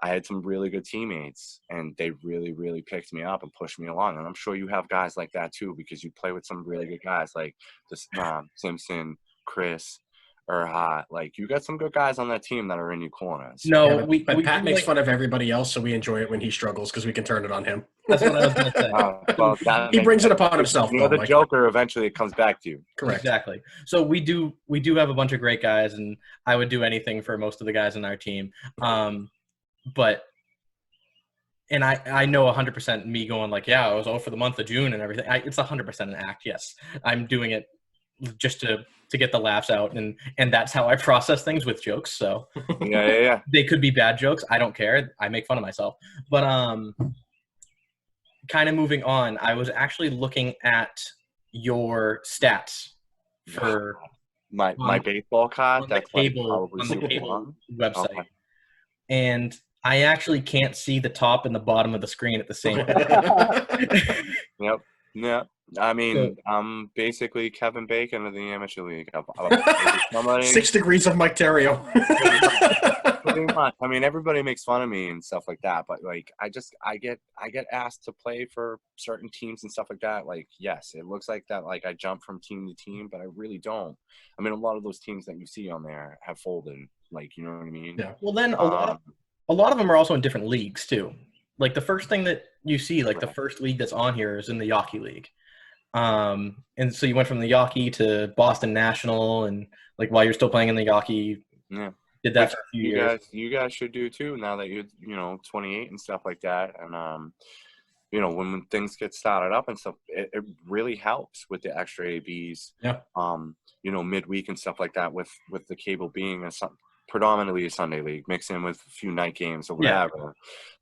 I had some really good teammates, and they really, really picked me up and pushed me along. And I'm sure you have guys like that too, because you play with some really good guys like Simpson, Chris, Erhat. Like you got some good guys on that team that are in your corners. No, but Pat makes fun of everybody else, so we enjoy it when he struggles because we can turn it on him. That's what I was going to say. He brings it upon himself. You're the Joker. Eventually, it comes back to you. Correct. Exactly. So we do have a bunch of great guys, and I would do anything for most of the guys in our team. But I know 100% me going I was for the month of June and everything. It's 100% an act. Yes, I'm doing it just to get the laughs out, and that's how I process things with jokes. So yeah. They could be bad jokes. I don't care. I make fun of myself. But kind of moving on. I was actually looking at your stats for my baseball card. That's on the CABL website. Okay. And I actually can't see the top and the bottom of the screen at the same time. Yep. Yeah. I mean, I'm basically Kevin Bacon of the amateur league. 6 degrees of Mike Terrio. Pretty much. I mean, everybody makes fun of me and stuff like that, but I get asked to play for certain teams and stuff like that. Yes, it looks like that. I jump from team to team, but I really don't. I mean, a lot of those teams that you see on there have folded. You know what I mean? Yeah. Well, then a lot of them are also in different leagues too. The first thing that you see, the first league that's on here is in the Yawkey League. And so you went from the Yawkey to Boston National, and while you're still playing in the Yawkey, Did that for a few years. You guys should do too now that you're 28 and stuff like that. And when things get started up and stuff, it really helps with the extra ABs. Yeah. Midweek and stuff like that with the cable being predominantly a Sunday league, mixed in with a few night games or whatever. Yeah.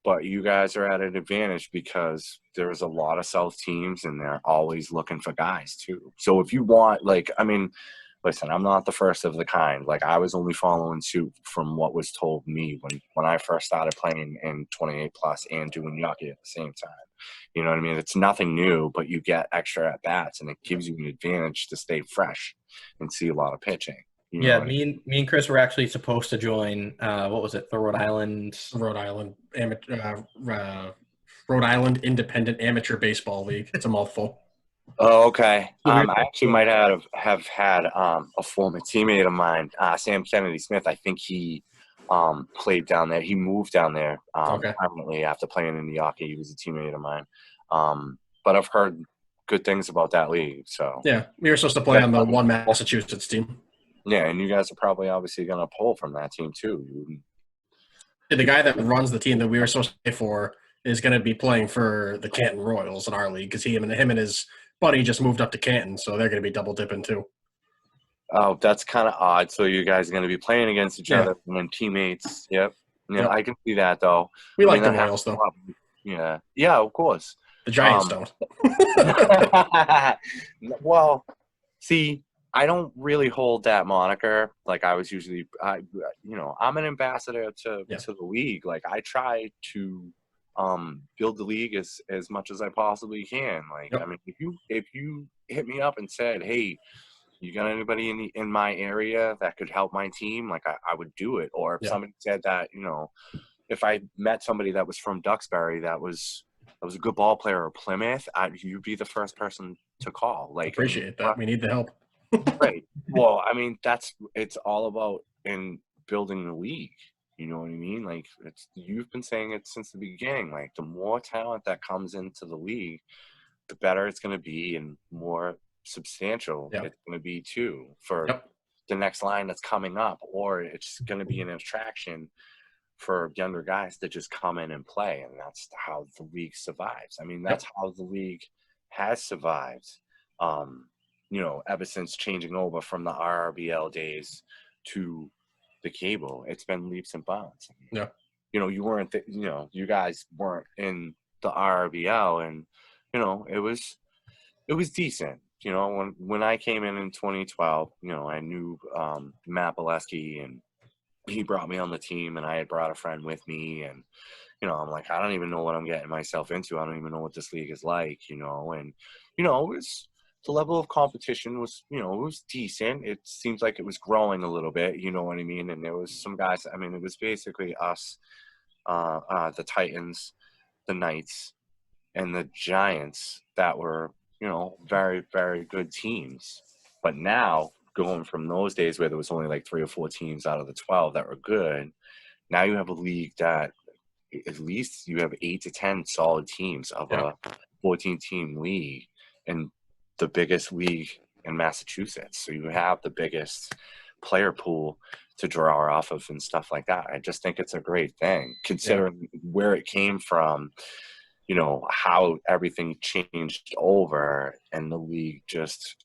But you guys are at an advantage because there's a lot of South teams and they're always looking for guys too. So if you want, listen, I'm not the first of the kind. Like, I was only following suit from what was told me when I first started playing in 28 plus and doing Yucky at the same time. You know what I mean? It's nothing new, but you get extra at bats and it gives you an advantage to stay fresh and see a lot to pitching. Me and Chris were actually supposed to join. What was it? The Rhode Island Independent Amateur Baseball League. It's a mouthful. Oh, okay. I actually might have had a former teammate of mine, Sam Kennedy Smith. I think he played down there. He moved down there permanently after playing in the Yawkey. He was a teammate of mine. But I've heard good things about that league. So yeah, we were supposed to play on the one Massachusetts team. Yeah, and you guys are probably obviously going to pull from that team too. The guy that runs the team that we were supposed to play for is going to be playing for the Canton Royals in our league because him and his buddy just moved up to Canton, so they're going to be double dipping too. Oh, that's kind of odd. So you guys are going to be playing against each other and then teammates. Yep. Yeah, I can see that though. We like the Royals though. Yeah. Yeah, of course. The Giants don't. Well, see, I don't really hold that moniker. Like, I was usually, I'm an ambassador to the league. Like, I try to build the league as much as I possibly can. Like, I mean, if you hit me up and said, hey, you got anybody in my area that could help my team? Like, I would do it. Or if somebody said that, if I met somebody that was from Duxbury that was a good ball player or Plymouth, you'd be the first person to call. Like, appreciate that. We need the help. Right. Well, I mean, it's all about in building the league. You know what I mean? Like, you've been saying it since the beginning. Like, the more talent that comes into the league, the better it's going to be and more substantial it's going to be too for the next line that's coming up, or it's going to be an attraction for younger guys to just come in and play. And that's how the league survives. I mean, that's how the league has survived. Ever since changing over from the RRBL days to the cable, it's been leaps and bounds. Yeah. You weren't, you guys weren't in the RRBL, and, it was decent. When I came in 2012, I knew Matt Bolesky, and he brought me on the team, and I had brought a friend with me, and, I'm like, I don't even know what I'm getting myself into. I don't even know what this league is like, and, it was, the level of competition was, it was decent. It seems like it was growing a little bit, you know what I mean? And there was some guys, I mean, it was basically us, the Titans, the Knights, and the Giants that were, very, very good teams. But now, going from those days where there was only like 3 or 4 teams out of the 12 that were good, now you have a league that at least you have 8 to 10 solid teams of a 14-team league. And the biggest league in Massachusetts. So you have the biggest player pool to draw off of and stuff like that. I just think it's a great thing, considering where it came from, how everything changed over, and the league just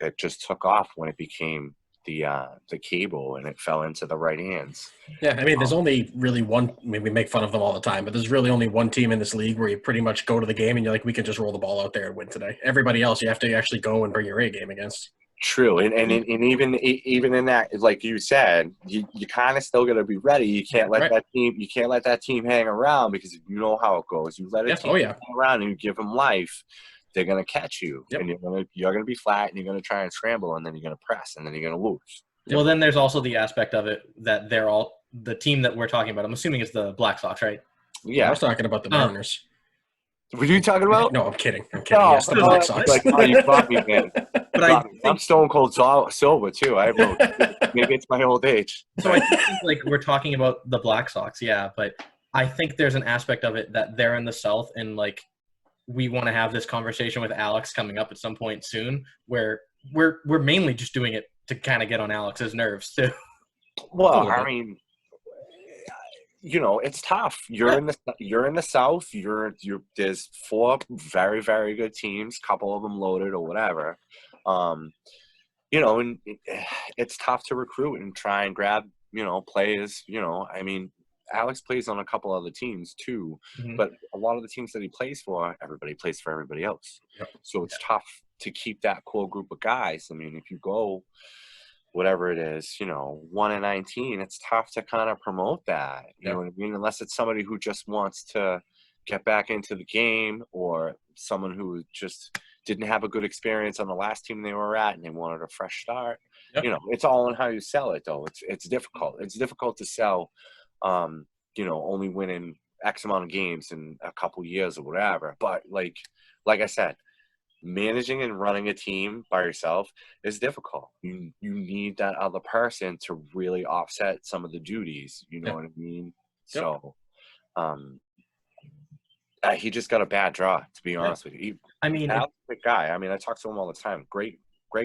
took off when it became the cable, and it fell into the right hands. Yeah, I mean, there's only really one. I mean, we make fun of them all the time, but there's really only one team in this league where you pretty much go to the game and you're like, we can just roll the ball out there and win today. Everybody else, you have to actually go and bring your A game against. True, and even in that, like you said, you kind of still got to be ready. You can't let that team hang around, because you know how it goes. You let a team hang around and you give them life, they're gonna catch you, and you're gonna be flat, and you're gonna try and scramble, and then you're gonna press, and then you're gonna lose. Well, then there's also the aspect of it that they're all the team that we're talking about. I'm assuming it's the Black Sox, right? Yeah, I was talking about the Mariners. Were you talking about? No, I'm kidding. Yes, the Black Sox. Like, oh, you caught me, man. But I'm stone cold sober too. I have maybe it's my old age. So I think like we're talking about the Black Sox, but I think there's an aspect of it that they're in the South, and like we want to have this conversation with Alex coming up at some point soon, where we're mainly just doing it to kind of get on Alex's nerves too. Well, I mean, it's tough. You're in the South. There's 4 very, very good teams, couple of them loaded or whatever. And it's tough to recruit and try and grab, players. I mean, Alex plays on a couple other teams too, but a lot of the teams that he plays for, everybody plays for everybody else. Yep. So it's tough to keep that core group of guys. I mean, if you go whatever it is, 1-19, it's tough to kind of promote that. You know what I mean? Unless it's somebody who just wants to get back into the game, or someone who just didn't have a good experience on the last team they were at and they wanted a fresh start. Yep. It's all in how you sell it, though. It's difficult. It's difficult to sell, only winning X amount of games in a couple years or whatever. But like I said, managing and running a team by yourself is difficult. You need that other person to really offset some of the duties. You know what I mean? Yep. So, he just got a bad draw, to be honest with you. Al's a good guy. I mean, I talk to him all the time. Great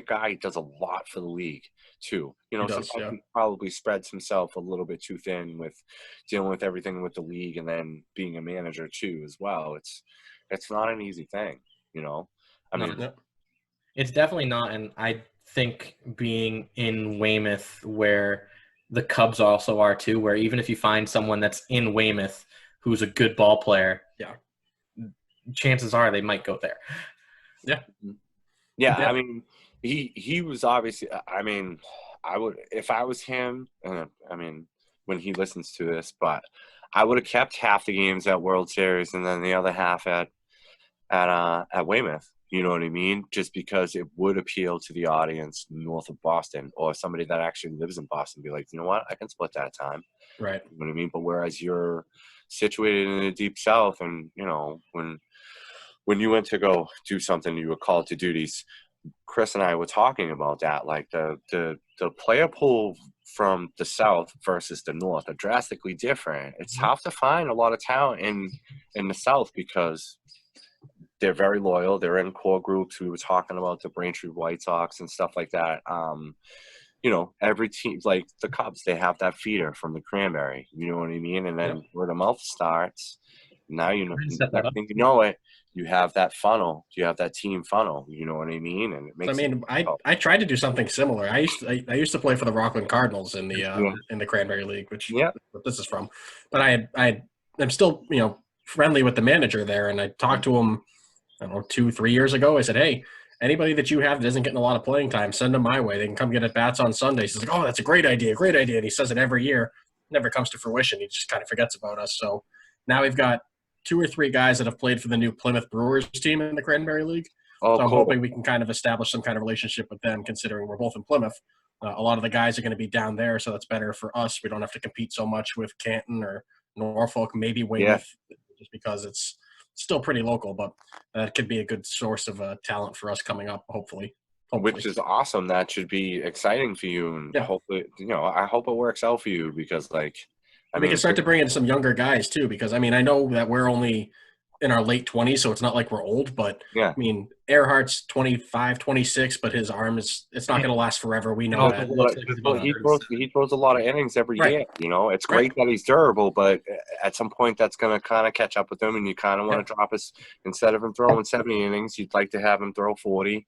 guy. He does a lot for the league too. Sometimes he probably spreads himself a little bit too thin with dealing with everything with the league and then being a manager too as well. It's not an easy thing, It's definitely not, and I think being in Weymouth, where the Cubs also are too, where even if you find someone that's in Weymouth who's a good ball player, chances are they might go there. Yeah. I mean, he was obviously. I mean, I would, if I was him. I mean, when he listens to this, but I would have kept half the games at World Series and then the other half at Weymouth. You know what I mean? Just because it would appeal to the audience north of Boston, or somebody that actually lives in Boston, be like, you know what, I can split that time. Right. You know what I mean? But whereas you're situated in the deep South, and when you went to go do something, you were called to duties. Chris and I were talking about that, like the player pool from the South versus the North are drastically different. It's tough to find a lot of talent in the South because they're very loyal. They're in core groups. We were talking about the Braintree White Sox and stuff like that. Every team, like the Cubs, they have that feeder from the Cranberry. You know what I mean? And then where the mouth starts, now next thing you know it, you have that funnel. You have that team funnel. You know what I mean? And it makes. I tried to do something similar. I used to play for the Rockland Cardinals in the Cranberry League, which what this is from. But I'm still friendly with the manager there, and I talked to him, I don't know, 2-3 years ago. I said, hey, anybody that you have that isn't getting a lot of playing time, send them my way. They can come get at bats on Sundays. He's like, oh, that's a great idea. And he says it every year. Never comes to fruition. He just kind of forgets about us. So now we've got 2 or 3 guys that have played for the new Plymouth Brewers team in the Cranberry League. Oh, so I'm cool. hoping we can kind of establish some kind of relationship with them, considering we're both in Plymouth. A lot of the guys are going to be down there, so that's better for us. We don't have to compete so much with Canton or Norfolk, maybe Weymouth, just because it's still pretty local, but that could be a good source of talent for us coming up, hopefully. Which is awesome. That should be exciting for you, and hopefully, I hope it works out for you, because we can start to bring in some younger guys too, because I know that we're only in our late 20s, so it's not like we're old, but Earhart's 25, 26, but his arm it's not going to last forever. We know that. He throws a lot of innings every year. It's great that he's durable, but at some point that's going to kind of catch up with him, and you kind of want to drop his, instead of him throwing 70 innings, you'd like to have him throw 40.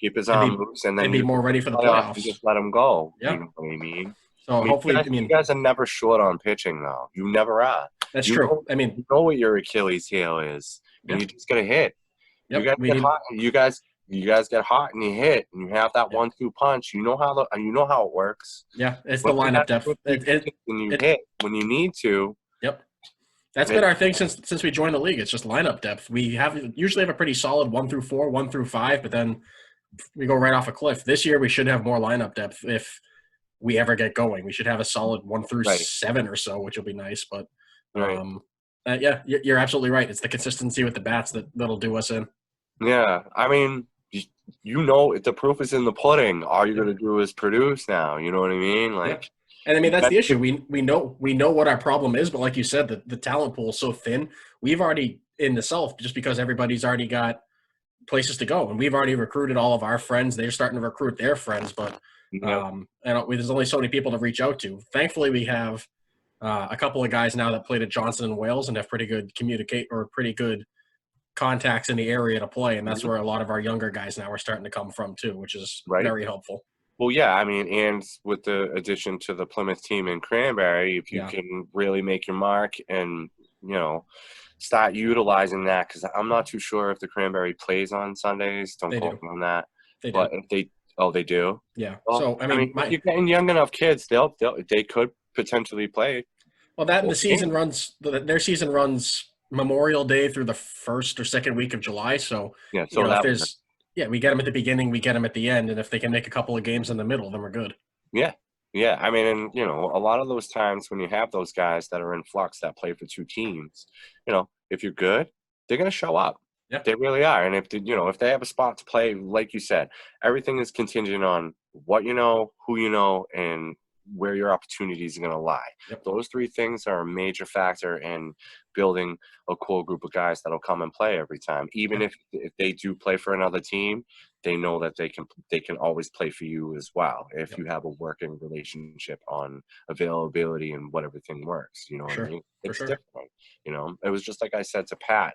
Keep his arm loose, and then be more ready for the playoffs. And just let him go. You know what I mean? So hopefully, you guys are never short on pitching, though. You never are. That's true. You know what your Achilles heel is, and you just got to hit. You guys get hot. You guys get hot, and you hit, and you have that 1-2 punch. You know how it works. Yeah, it's the lineup depth. When you hit when you need to. Yep. That's been our thing since we joined the league. It's just lineup depth. We usually have a pretty solid 1-4, 1-5, but then we go right off a cliff. This year we should have more lineup depth if we ever get going. We should have a solid 1-7 or so, which will be nice. But you're absolutely right. It's the consistency with the bats that'll do us in. Yeah, the proof is in the pudding. All you're going to do is produce now. You know what I mean? And that's the issue. We know what our problem is, but like you said, the talent pool is so thin. We've already in the South, just because everybody's already got places to go, and we've already recruited all of our friends. They're starting to recruit their friends, but there's only so many people to reach out to. Thankfully, we have a couple of guys now that played at Johnson and Wales and have pretty good contacts in the area to play, and that's where a lot of our younger guys now are starting to come from too, which is very helpful. Well, yeah, I mean, and with the addition to the Plymouth team in Cranberry, if you can really make your mark and, start utilizing that, because I'm not too sure if the Cranberry plays on Sundays. Don't quote me on that. But if they do? Yeah. Well, so, I mean if you're getting young enough kids, they could potentially play. Well, that and their season runs Memorial Day through the first or second week of July. So, we get them at the beginning, we get them at the end, and if they can make a couple of games in the middle, then we're good. Yeah. Yeah, I mean, and, a lot of those times when you have those guys that are in flux that play for two teams, if you're good, they're going to show up. Yep. They really are. And if they have a spot to play, like you said, everything is contingent on what you know, who you know, and where your opportunities are going to lie. Yep. Those three things are a major factor in building a core group of guys that'll come and play every time. Even if they do play for another team, they know that they can always play for you as well if you have a working relationship on availability and what everything works. You know what I mean? It's different. It was just like I said to Pat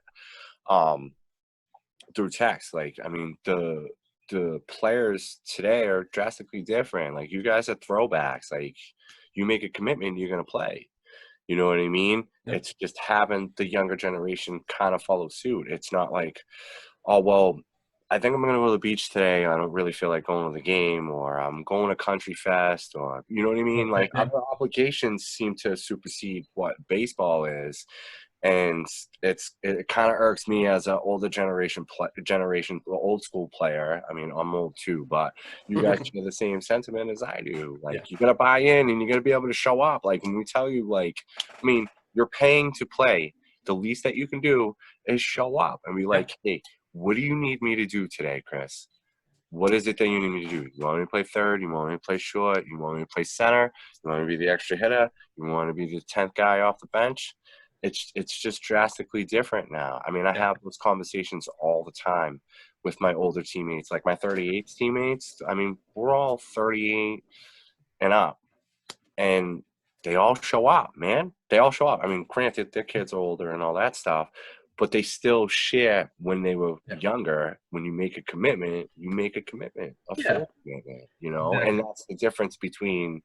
through text. Like, I mean, the players today are drastically different. Like, you guys are throwbacks. Like, you make a commitment, you're going to play. You know what I mean? Yep. It's just having the younger generation kind of follow suit. It's not like, oh, well, I think I'm going to go to the beach today. I don't really feel like going to the game, or I'm going to Country Fest, or, you know what I mean? Like, other obligations seem to supersede what baseball is. And it kind of irks me as an older old school player. I mean, I'm old too, but you guys share the same sentiment as I do. Like, you got to buy in and you got to be able to show up. Like, when we tell you, like, I mean, you're paying to play. The least that you can do is show up and be like, hey, what do you need me to do today, Chris? What is it that you need me to do? You want me to play third? You want me to play short? You want me to play center? You want me to be the extra hitter? You want to be the 10th guy off the bench? It's just drastically different now. I mean, I have those conversations all the time with my older teammates, like my 38 teammates. I mean, we're all 38 and up, and they all show up, man. They all show up. I mean, granted, their kids are older and all that stuff, but they still share when they were younger. When you make a commitment, you make a commitment, a full commitment, and that's the difference between,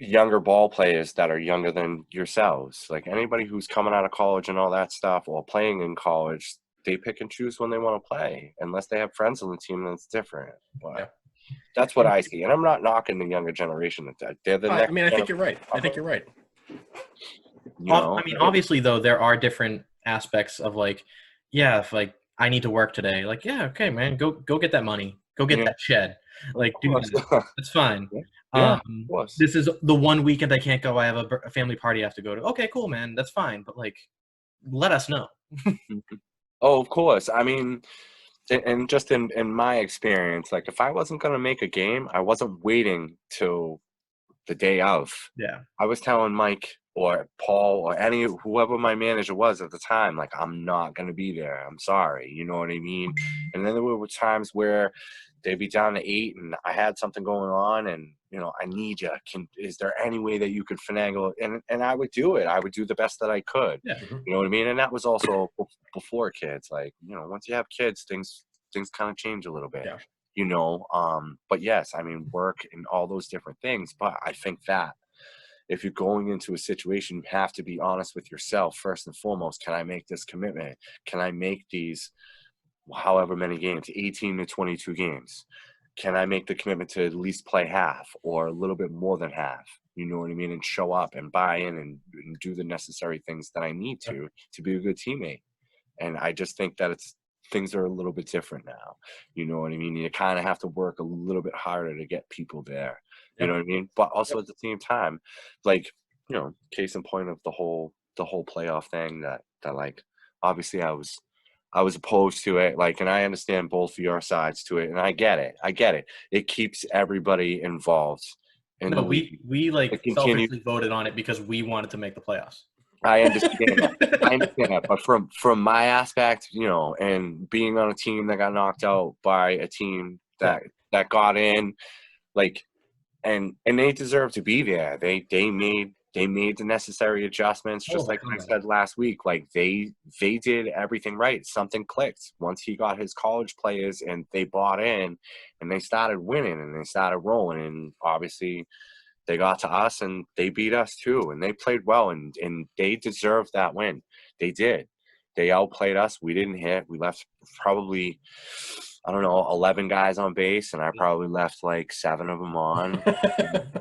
younger ball players that are younger than yourselves. Like, anybody who's coming out of college and all that stuff, or playing in college, they pick and choose when they want to play. Unless they have friends on the team, that's different. But that's what I see. And I'm not knocking the younger generation. They're the next. I mean, I think you're right. I mean, obviously, though, there are different aspects of, like, if, like, I need to work today. Like, okay, man, go get that money. Go get that shed. Like, dude, it's fine. This is the one weekend I can't go. I have a family party I have to go to. Okay, cool, man. That's fine. But, like, let us know. Oh, of course. I mean, and just in my experience, like, if I wasn't going to make a game, I wasn't waiting till the day of. Yeah. I was telling Mike or Paul or whoever my manager was at the time, like, I'm not going to be there. I'm sorry. You know what I mean? And then there were times where they'd be down to 8 and I had something going on and, I need you. Is there any way that you could finagle? And I would do it. I would do the best that I could. Yeah. You know what I mean? And that was also before kids. Like, once you have kids, things kind of change a little bit. Yeah. But yes, I mean, work and all those different things. But I think that if you're going into a situation, you have to be honest with yourself first and foremost. Can I make this commitment? Can I make these however many games, 18 to 22 games? Can I make the commitment to at least play half or a little bit more than half? You know what I mean? And show up and buy in and do the necessary things that I need to be a good teammate. And I just think that things are a little bit different now. You know what I mean? You kind of have to work a little bit harder to get people there. You know what I mean? But also at the same time, like, case in point of the whole playoff thing that like, obviously I was opposed to it, like, and I understand both of your sides to it, and I get it. It keeps everybody involved. No, we like selfishly voted on it because we wanted to make the playoffs. I understand that. But from my aspect, and being on a team that got knocked out by a team that got in, like, and they deserve to be there. They made the necessary adjustments, just like I said last week. Like they did everything right. Something clicked once he got his college players and they bought in and they started winning and they started rolling. And obviously they got to us and they beat us too. And they played well and they deserved that win. They did. They outplayed us. We didn't hit. We left probably, I don't know, 11 guys on base, and I probably left like 7 of them on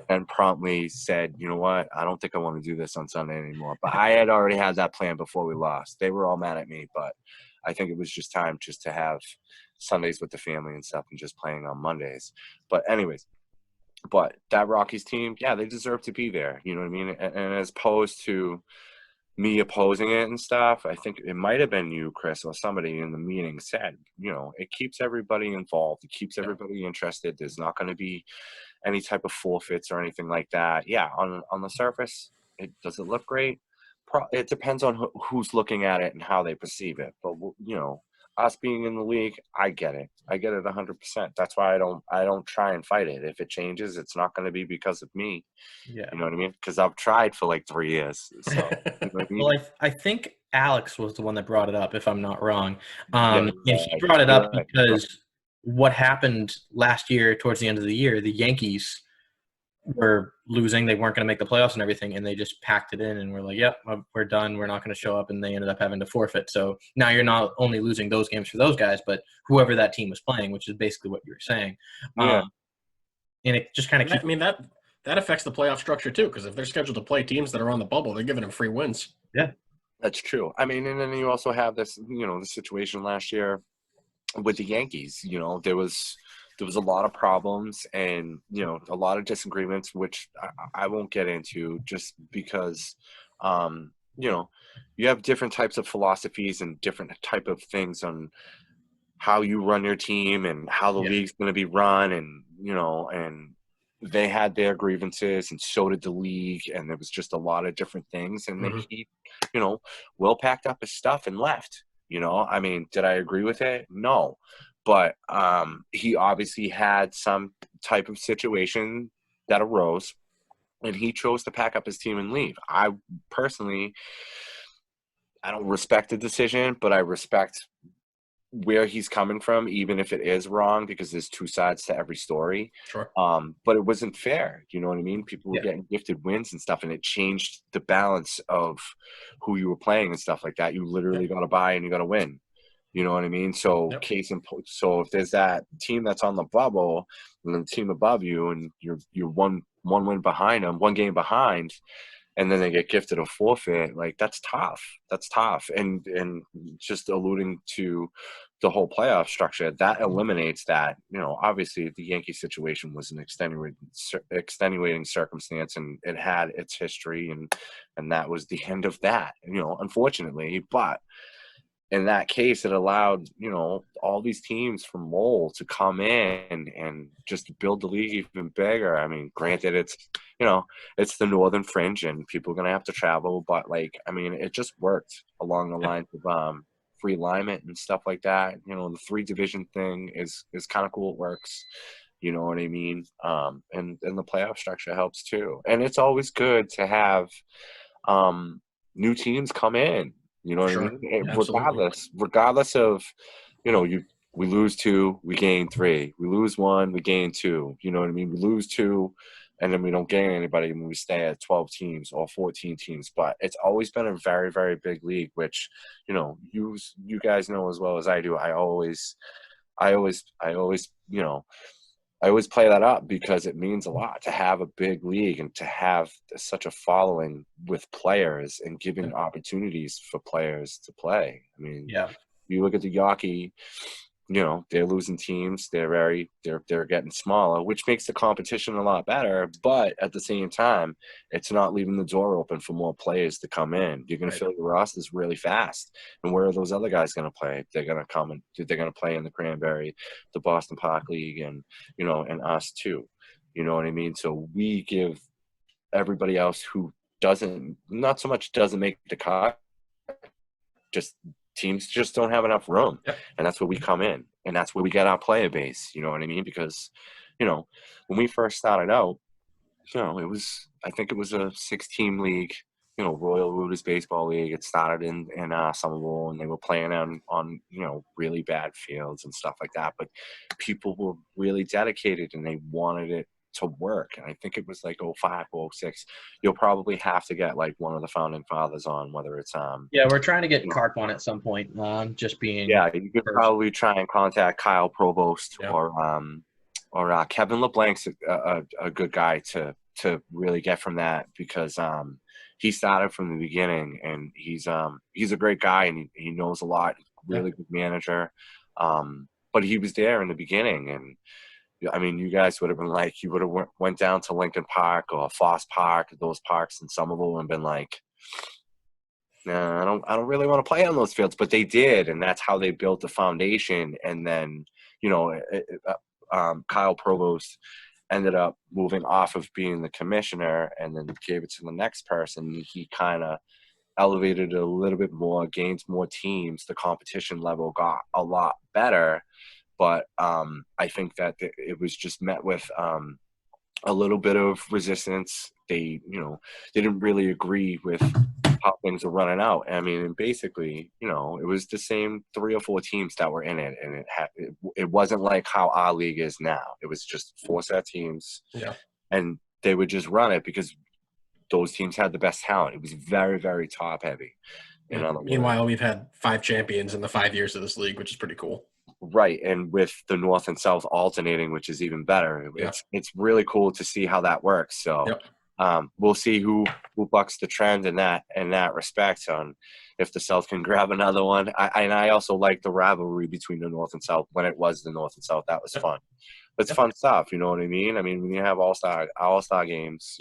and promptly said, you know what, I don't think I want to do this on Sunday anymore. But I had already had that plan before we lost. They were all mad at me, but I think it was just time just to have Sundays with the family and stuff and just playing on Mondays. But anyways, but that Rockies team, yeah, they deserve to be there. You know what I mean? And as opposed to me opposing it and stuff, I think it might have been you, Chris, or somebody in the meeting said, you know, it keeps everybody involved. It keeps everybody interested. There's not going to be any type of forfeits or anything like that. Yeah, on the surface, does it look great? It depends on who's looking at it and how they perceive it. But, you know, us being in the league, I get it. I get it 100%. That's why I don't try and fight it. If it changes, it's not going to be because of me. Yeah. You know what I mean? Because I've tried for like 3 years. So, you know what I mean? Well, I think Alex was the one that brought it up, if I'm not wrong. And he Yeah, brought it up right. because what happened last year towards the end of the year, the Yankees were losing. They weren't going to make the playoffs and everything, and they just packed it in and were like, yep, we're done. We're not going to show up, and they ended up having to forfeit. So now you're not only losing those games for those guys, but whoever that team was playing, which is basically what you were saying. Yeah. And it just kind of keeps – I mean, that affects the playoff structure too, because if they're scheduled to play teams that are on the bubble, they're giving them free wins. Yeah. That's true. I mean, and then you also have this, you know, the situation last year with the Yankees. You know, there was a lot of problems and, you know, a lot of disagreements, which I won't get into just because, you know, you have different types of philosophies and different type of things on how you run your team and how the league's going to be run. And, you know, and they had their grievances and so did the league. And there was just a lot of different things. And then he, you know, Will packed up his stuff and left. You know, I mean, did I agree with it? No. But he obviously had some type of situation that arose, and he chose to pack up his team and leave. I personally, I don't respect the decision, but I respect where he's coming from, even if it is wrong, because there's two sides to every story. Sure. But it wasn't fair. You know what I mean? People were getting gifted wins and stuff, and it changed the balance of who you were playing and stuff like that. You literally got to buy and you got to win. You know what I mean? So so if there's that team that's on the bubble and the team above you, and you're one win behind them, one game behind, and then they get gifted a forfeit, like that's tough. That's tough. And just alluding to the whole playoff structure, that eliminates that. You know, obviously the Yankee situation was an extenuating circumstance, and it had its history, and that was the end of that. You know, unfortunately, but in that case, it allowed, you know, all these teams from Lowell to come in and just build the league even bigger. I mean, granted, it's, you know, it's the northern fringe and people are going to have to travel. But, like, I mean, it just worked along the lines of free alignment and stuff like that. You know, the 3-division thing is kind of cool. It works. You know what I mean? And the playoff structure helps too. And it's always good to have new teams come in. You know what I mean? Yeah, regardless of, you know, we lose 2, we gain 3. We lose 1, we gain 2. You know what I mean? We lose 2, and then we don't gain anybody, and we stay at 12 teams or 14 teams. But it's always been a very, very big league, which, you know, you guys know as well as I do. I always, you know, I always play that up because it means a lot to have a big league and to have such a following with players and giving opportunities for players to play. I mean, you look at the Yawkey, you know, they're losing teams. They're getting smaller, which makes the competition a lot better. But at the same time, it's not leaving the door open for more players to come in. You're going to fill your rosters really fast. And where are those other guys going to play? They're going to come and they're going to play in the Cranberry, the Boston Park League, and, you know, and us too. You know what I mean? So we give everybody else who not so much doesn't make the cut, just teams just don't have enough room. And that's where we come in, and that's where we get our player base. You know what I mean? Because, you know, when we first started out, I think it was a 6-team league, Royal Rooters Baseball League. It started in Somerville, and they were playing on really bad fields and stuff like that. But people were really dedicated, and they wanted it to work. And I think it was like 05 or 06. You'll probably have to get like one of the founding fathers on, whether it's Yeah, we're trying to get Carp on at some point. Just being yeah, you could probably try and contact Kyle Provost or Kevin LeBlanc's a good guy to really get from that, because he started from the beginning, and he's a great guy, and he knows a lot. Really good manager, but he was there in the beginning, and I mean, you guys would have been like, you would have went down to Lincoln Park or Foss Park, those parks in Somerville, and been like, nah, I don't really want to play on those fields, but they did, and that's how they built the foundation. And then, Kyle Provost ended up moving off of being the commissioner, and then gave it to the next person. He kind of elevated it a little bit more, gained more teams. The competition level got a lot better, but I think that it was just met with a little bit of resistance. They didn't really agree with how things were running out. I mean, basically, it was the same 3 or 4 teams that were in it, and it wasn't like how our league is now. It was just 4 set teams, and they would just run it because those teams had the best talent. It was very, very top heavy. Meanwhile, we've had 5 champions in the 5 years of this league, which is pretty cool. Right, and with the North and South alternating, which is even better. It's really cool to see how that works. So we'll see who bucks the trend in that respect, on if the South can grab another one. I also like the rivalry between the North and South when it was the North and South. That was fun. It's fun stuff, you know what I mean? I mean, when you have all-star games,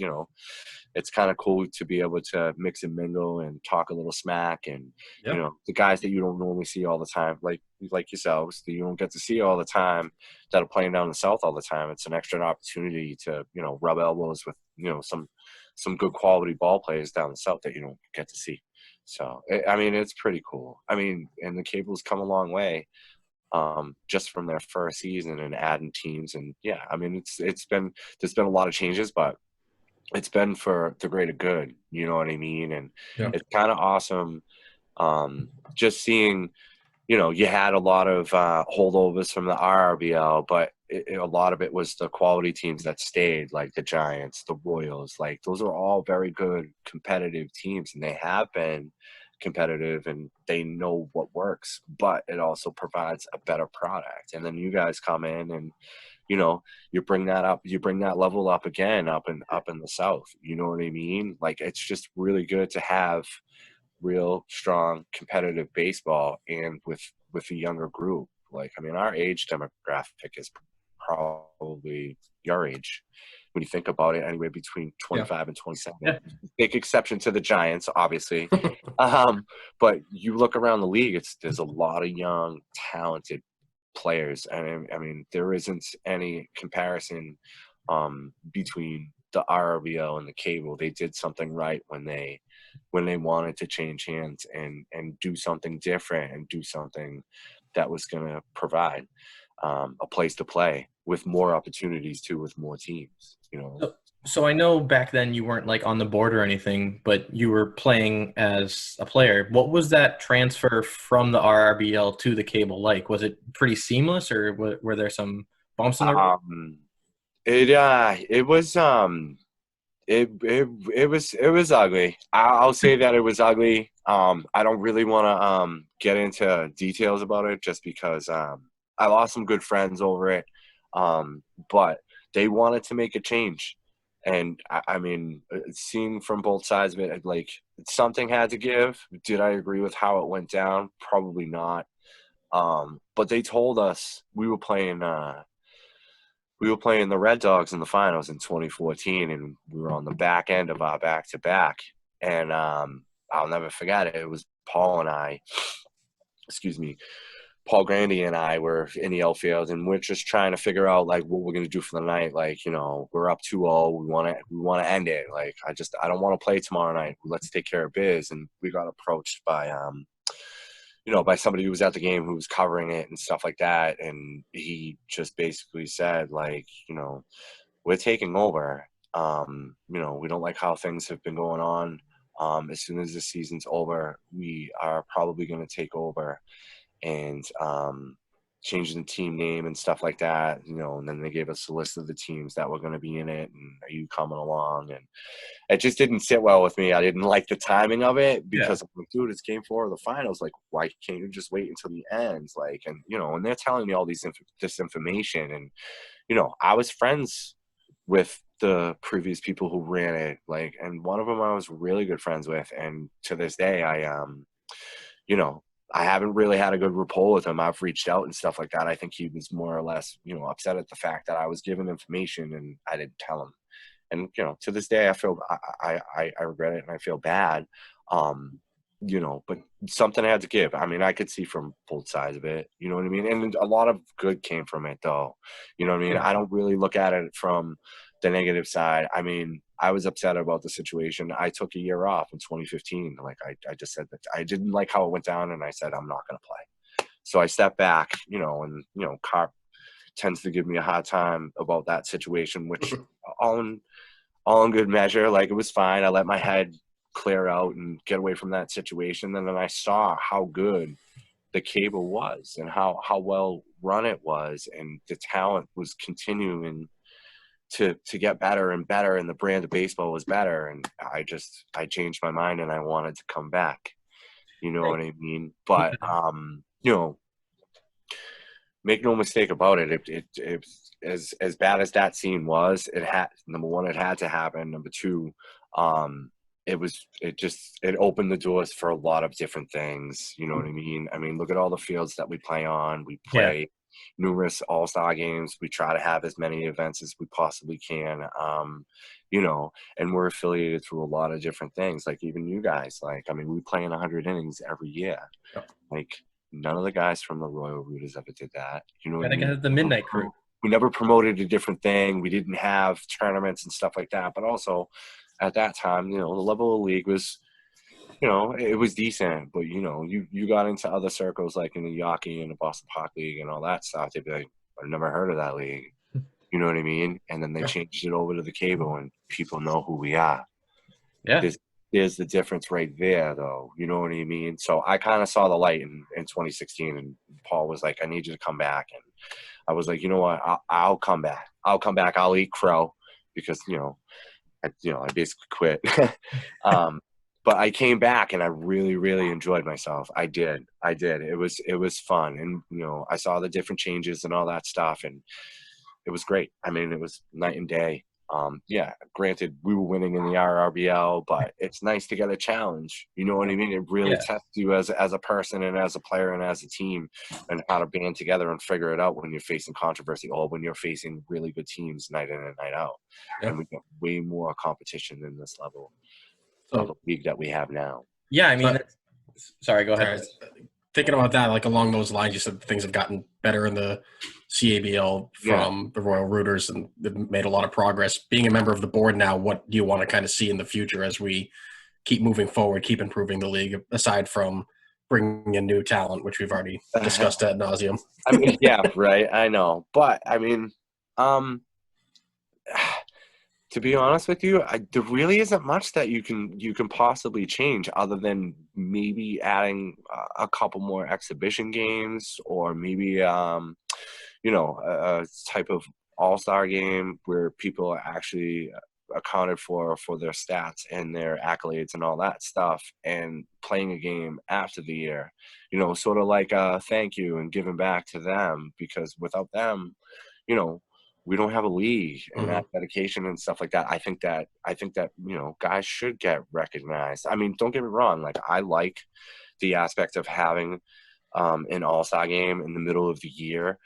it's kind of cool to be able to mix and mingle and talk a little smack, and the guys that you don't normally see all the time, like yourselves, that you don't get to see all the time, that are playing down the South all the time. It's an extra opportunity to rub elbows with some good quality ball players down the South that you don't get to see. So I mean, it's pretty cool. I mean, and the Cable's come a long way, just from their first season and adding teams. And I mean, there's been a lot of changes, but it's been for the greater good, you know what I mean? And it's kind of awesome, just seeing, you had a lot of holdovers from the RRBL, but a lot of it was the quality teams that stayed, like the Giants, the Royals. Like, those are all very good competitive teams, and they have been competitive, and they know what works, but it also provides a better product. And then you guys come in and you bring that level up again, up in the South, you know what I mean? Like, it's just really good to have real strong competitive baseball, and with a younger group. Like, I mean, our age demographic is probably your age when you think about it, anywhere between 25 and 27. Big exception to the Giants, obviously. But you look around the league, there's a lot of young, talented players. And I mean, there isn't any comparison between the RRBL and the Cable. They did something right when they wanted to change hands and do something different, and do something that was going to provide a place to play with more opportunities too, with more teams, So I know back then you weren't like on the board or anything, but you were playing as a player. What was that transfer from the RRBL to the Cable like? Was it pretty seamless, or were there some bumps in the road? It was ugly. I'll say that it was ugly. I don't really want to get into details about it, just because I lost some good friends over it. But they wanted to make a change. And I mean, seeing from both sides of it, like, something had to give. Did I agree with how it went down? Probably not. But they told us we were playing the Red Dogs in the finals in 2014, and we were on the back end of our back-to-back. And I'll never forget it. It was Paul Grandy and I were in the outfield, and we're just trying to figure out, like, what we're going to do for the night. Like, we're up 2-0. We want to end it. Like, I don't want to play tomorrow night. Let's take care of biz. And we got approached by, by somebody who was at the game, who was covering it and stuff like that. And he just basically said, like, we're taking over. You know, we don't like how things have been going on. As soon as the season's over, we are probably going to take over and changing the team name and stuff like that, you know, and then they gave us a list of the teams that were going to be in it and are you coming along? And it just didn't sit well with me. I didn't like the timing of it because I'm like, dude, it's game 4 of the finals. Like, why can't you just wait until the ends? Like, and, you know, and they're telling me all this information. And, you know, I was friends with the previous people who ran it, like, and one of them I was really good friends with. And to this day, you know, I haven't really had a good rapport with him. I've reached out and stuff like that. I think he was more or less, you know, upset at the fact that I was given information and I didn't tell him. And, you know, to this day, I feel I regret it and I feel bad. You know, but something had to give. I mean, I could see from both sides of it. You know what I mean? And a lot of good came from it, though. You know what I mean? Yeah. I don't really look at it from the negative side. I mean, I was upset about the situation. I took a year off in 2015. Like, I just said that I didn't like how it went down, and I said, I'm not going to play. So I stepped back, you know, and, you know, Carp tends to give me a hard time about that situation, which all in good measure. Like, it was fine. I let my head clear out and get away from that situation. And then I saw how good the CABL was and how well run it was, and the talent was continuing to get better and better, and the brand of baseball was better. And I changed my mind and I wanted to come back. You know what I mean? But you know, make no mistake about it. It as bad as that scene was, it had, number one, it had to happen. Number two, it opened the doors for a lot of different things. You know what I mean? I mean, look at all the fields that we play on. We play numerous all-star games. We try to have as many events as we possibly can. You know, and we're affiliated through a lot of different things. Like, even you guys, like, I mean, we play in 100 innings every year. Like, none of the guys from the Royal Rooters ever did that. You know what I mean? The midnight crew. We never promoted a different thing. We didn't have tournaments and stuff like that. But also, at that time, you know, the level of the league was, you know, it was decent. But, you know, you got into other circles like in the Yawkey and the Boston Park League and all that stuff. They'd be like, I've never heard of that league. You know what I mean? And then they changed it over to the CABL, and people know who we are. Yeah. There's the difference right there, though. You know what I mean? So I kind of saw the light in 2016, and Paul was like, I need you to come back. And I was like, you know what? I'll come back. I'll come back. I'll eat crow because, you know, I basically quit. But I came back and I really, really enjoyed myself. I did. It was fun. And, you know, I saw the different changes and all that stuff, and it was great. I mean, it was night and day. Yeah, granted, we were winning in the RRBL, but it's nice to get a challenge. You know what I mean? It really tests you as a person and as a player and as a team, and how to band together and figure it out when you're facing controversy or when you're facing really good teams night in and night out. And we got way more competition than this level of the league that we have now. Yeah, I mean, sorry, go ahead. Thinking about that, like along those lines, you said things have gotten better in the CABL from the Royal Rooters, and they've made a lot of progress. Being a member of the board now, what do you want to kind of see in the future as we keep moving forward, keep improving the league, aside from bringing in new talent, which we've already discussed ad nauseum? I mean, yeah, right. I know. But, I mean, to be honest with you, there really isn't much that you can possibly change other than maybe adding a couple more exhibition games, or maybe you know, a type of all-star game where people are actually accounted for their stats and their accolades and all that stuff, and playing a game after the year, you know, sort of like a thank you and giving back to them, because without them, you know, we don't have a league, and that dedication and stuff like that. I think that, you know, guys should get recognized. I mean, don't get me wrong. Like, I like the aspect of having an all-star game in the middle of the year.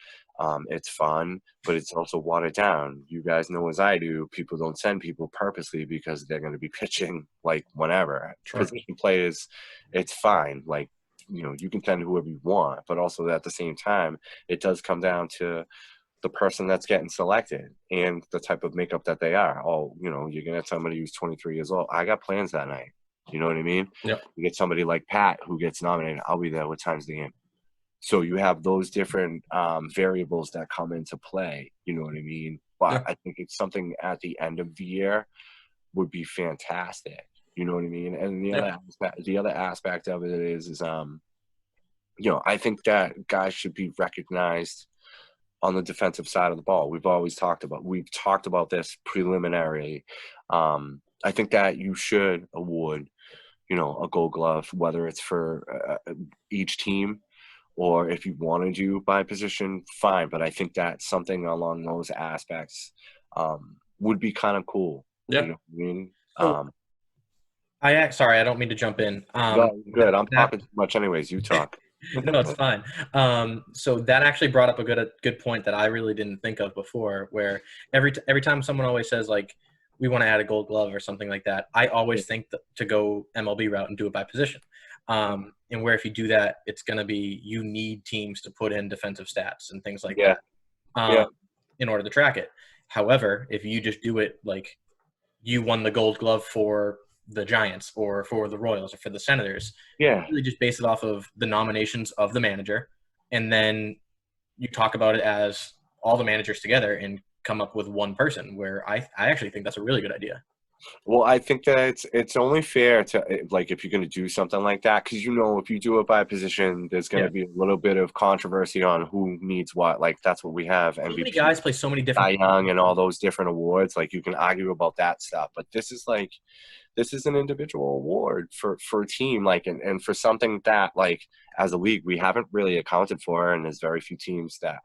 It's fun, but it's also watered down. You guys know, as I do, people don't send people purposely because they're going to be pitching like whenever. Position players, it's fine. Like, you know, you can send whoever you want, but also at the same time, it does come down to the person that's getting selected and the type of makeup that they are. Oh, you know, you're going to have somebody who's 23 years old. I got plans that night. You know what I mean? Yep. You get somebody like Pat who gets nominated. I'll be there. What time's the game? So you have those different variables that come into play. You know what I mean? but I think it's something at the end of the year would be fantastic. You know what I mean? And the other aspect of it is I think that guys should be recognized on the defensive side of the ball. We've talked about this preliminarily. I think that you should award, a Gold Glove, whether it's for each team or if you want to do by position, fine. But I think that something along those aspects would be kind of cool. Yeah. You know what I mean? Sorry, I don't mean to jump in. Good. I'm talking too much anyways. You talk. No, it's fine. So that actually brought up a good point that I really didn't think of before, where every time someone always says, like, we want to add a Gold Glove or something like that, I always think to go MLB route and do it by position. And where if you do that, it's going to be, you need teams to put in defensive stats and things like that in order to track it. However, if you just do it like you won the Gold Glove for the Giants or for the Royals or for the Senators, you really just base it off of the nominations of the manager, and then you talk about it as all the managers together and come up with one person, where I actually think that's a really good idea. Well, I think that it's only fair to, like, if you're going to do something like that, because if you do it by position, there's going to be a little bit of controversy on who needs what. Like, that's what we have. So many guys play so many different Cy Young and all those different awards. Like, you can argue about that stuff, but this is an individual award for a team, like, and for something that, like, as a league, we haven't really accounted for, and there's very few teams that,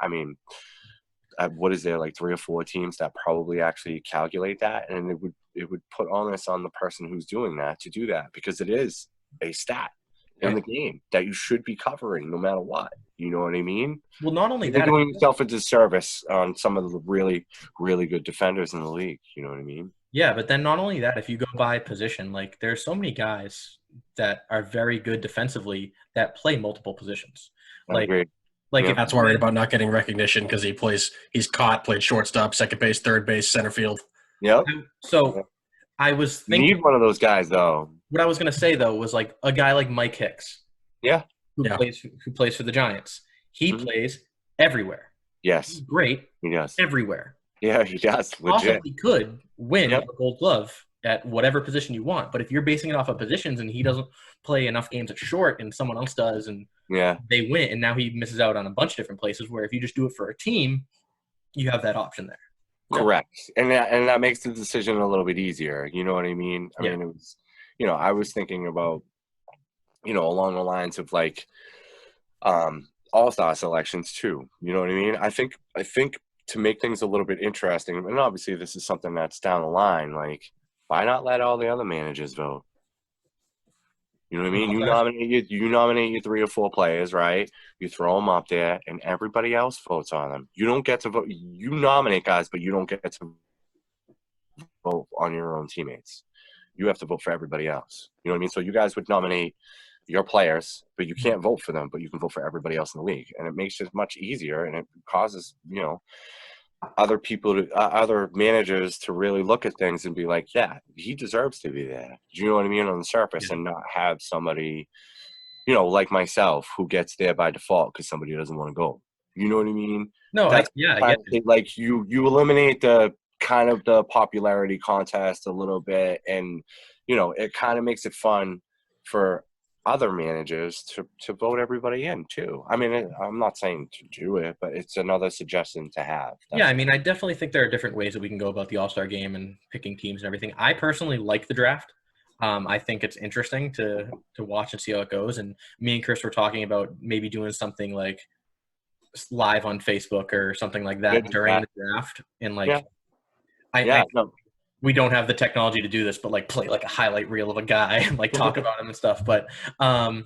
what is there, like 3 or 4 teams that probably actually calculate that, and it would put onus on the person who's doing that to do that, because it is a stat in the game that you should be covering no matter what. You know what I mean? Well, not only You're that, doing yourself a disservice on some of the really, really good defenders in the league. You know what I mean? Yeah, but then not only that, if you go by position, like, there's so many guys that are very good defensively that play multiple positions. Like, if that's worried about not getting recognition because he's played shortstop, second base, third base, center field. Yep. So I was thinking, you need one of those guys, though. What I was going to say, though, was like a guy like Mike Hicks. Who plays for the Giants. He plays everywhere. Yes. He's great. He does. Everywhere. Yeah, he does. Legit. He could win a Gold Glove at whatever position you want. But if you're basing it off of positions and he doesn't play enough games at short and someone else does, and they win, and now he misses out on a bunch of different places, where if you just do it for a team, you have that option there. Correct. And that makes the decision a little bit easier. You know what I mean? I mean, it was, I was thinking about, along the lines of, like, all-star selections too. You know what I mean? I think to make things a little bit interesting, and obviously this is something that's down the line, like, why not let all the other managers vote? You know what I mean? You nominate your 3 or 4 players, right? You throw them up there, and everybody else votes on them. You don't get to vote. You nominate guys, but you don't get to vote on your own teammates. You have to vote for everybody else. You know what I mean? So you guys would nominate your players, but you can't vote for them, but you can vote for everybody else in the league. And it makes it much easier, and it causes, other people other managers to really look at things and be like, yeah, he deserves to be there. Do you know what I mean? On the surface, and not have somebody, like myself, who gets there by default because somebody doesn't want to go. You know what I mean? No, I get it. Like, you eliminate the kind of the popularity contest a little bit, and it kind of makes it fun for other managers to vote everybody in too. I mean, I'm not saying to do it, but it's another suggestion to have. I mean, I definitely think there are different ways that we can go about the All-Star game and picking teams and everything. I personally like the draft. I think it's interesting to watch and see how it goes. And me and Chris were talking about maybe doing something like live on Facebook or something like that during the draft. And we don't have the technology to do this, but like play like a highlight reel of a guy and like talk about him and stuff. But that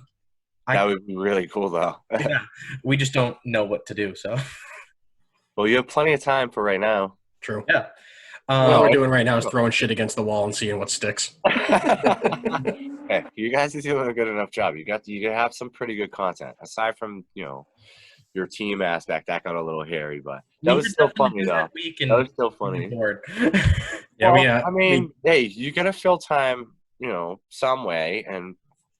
would be really cool, though. We just don't know what to do. So, well, you have plenty of time for right now. True. Yeah. What we're doing right now is throwing shit against the wall and seeing what sticks. Hey, you guys are doing a good enough job. You have some pretty good content aside from your team aspect. That got a little hairy, but that was still funny though. That was still funny. I mean, hey, you gotta fill time, some way, and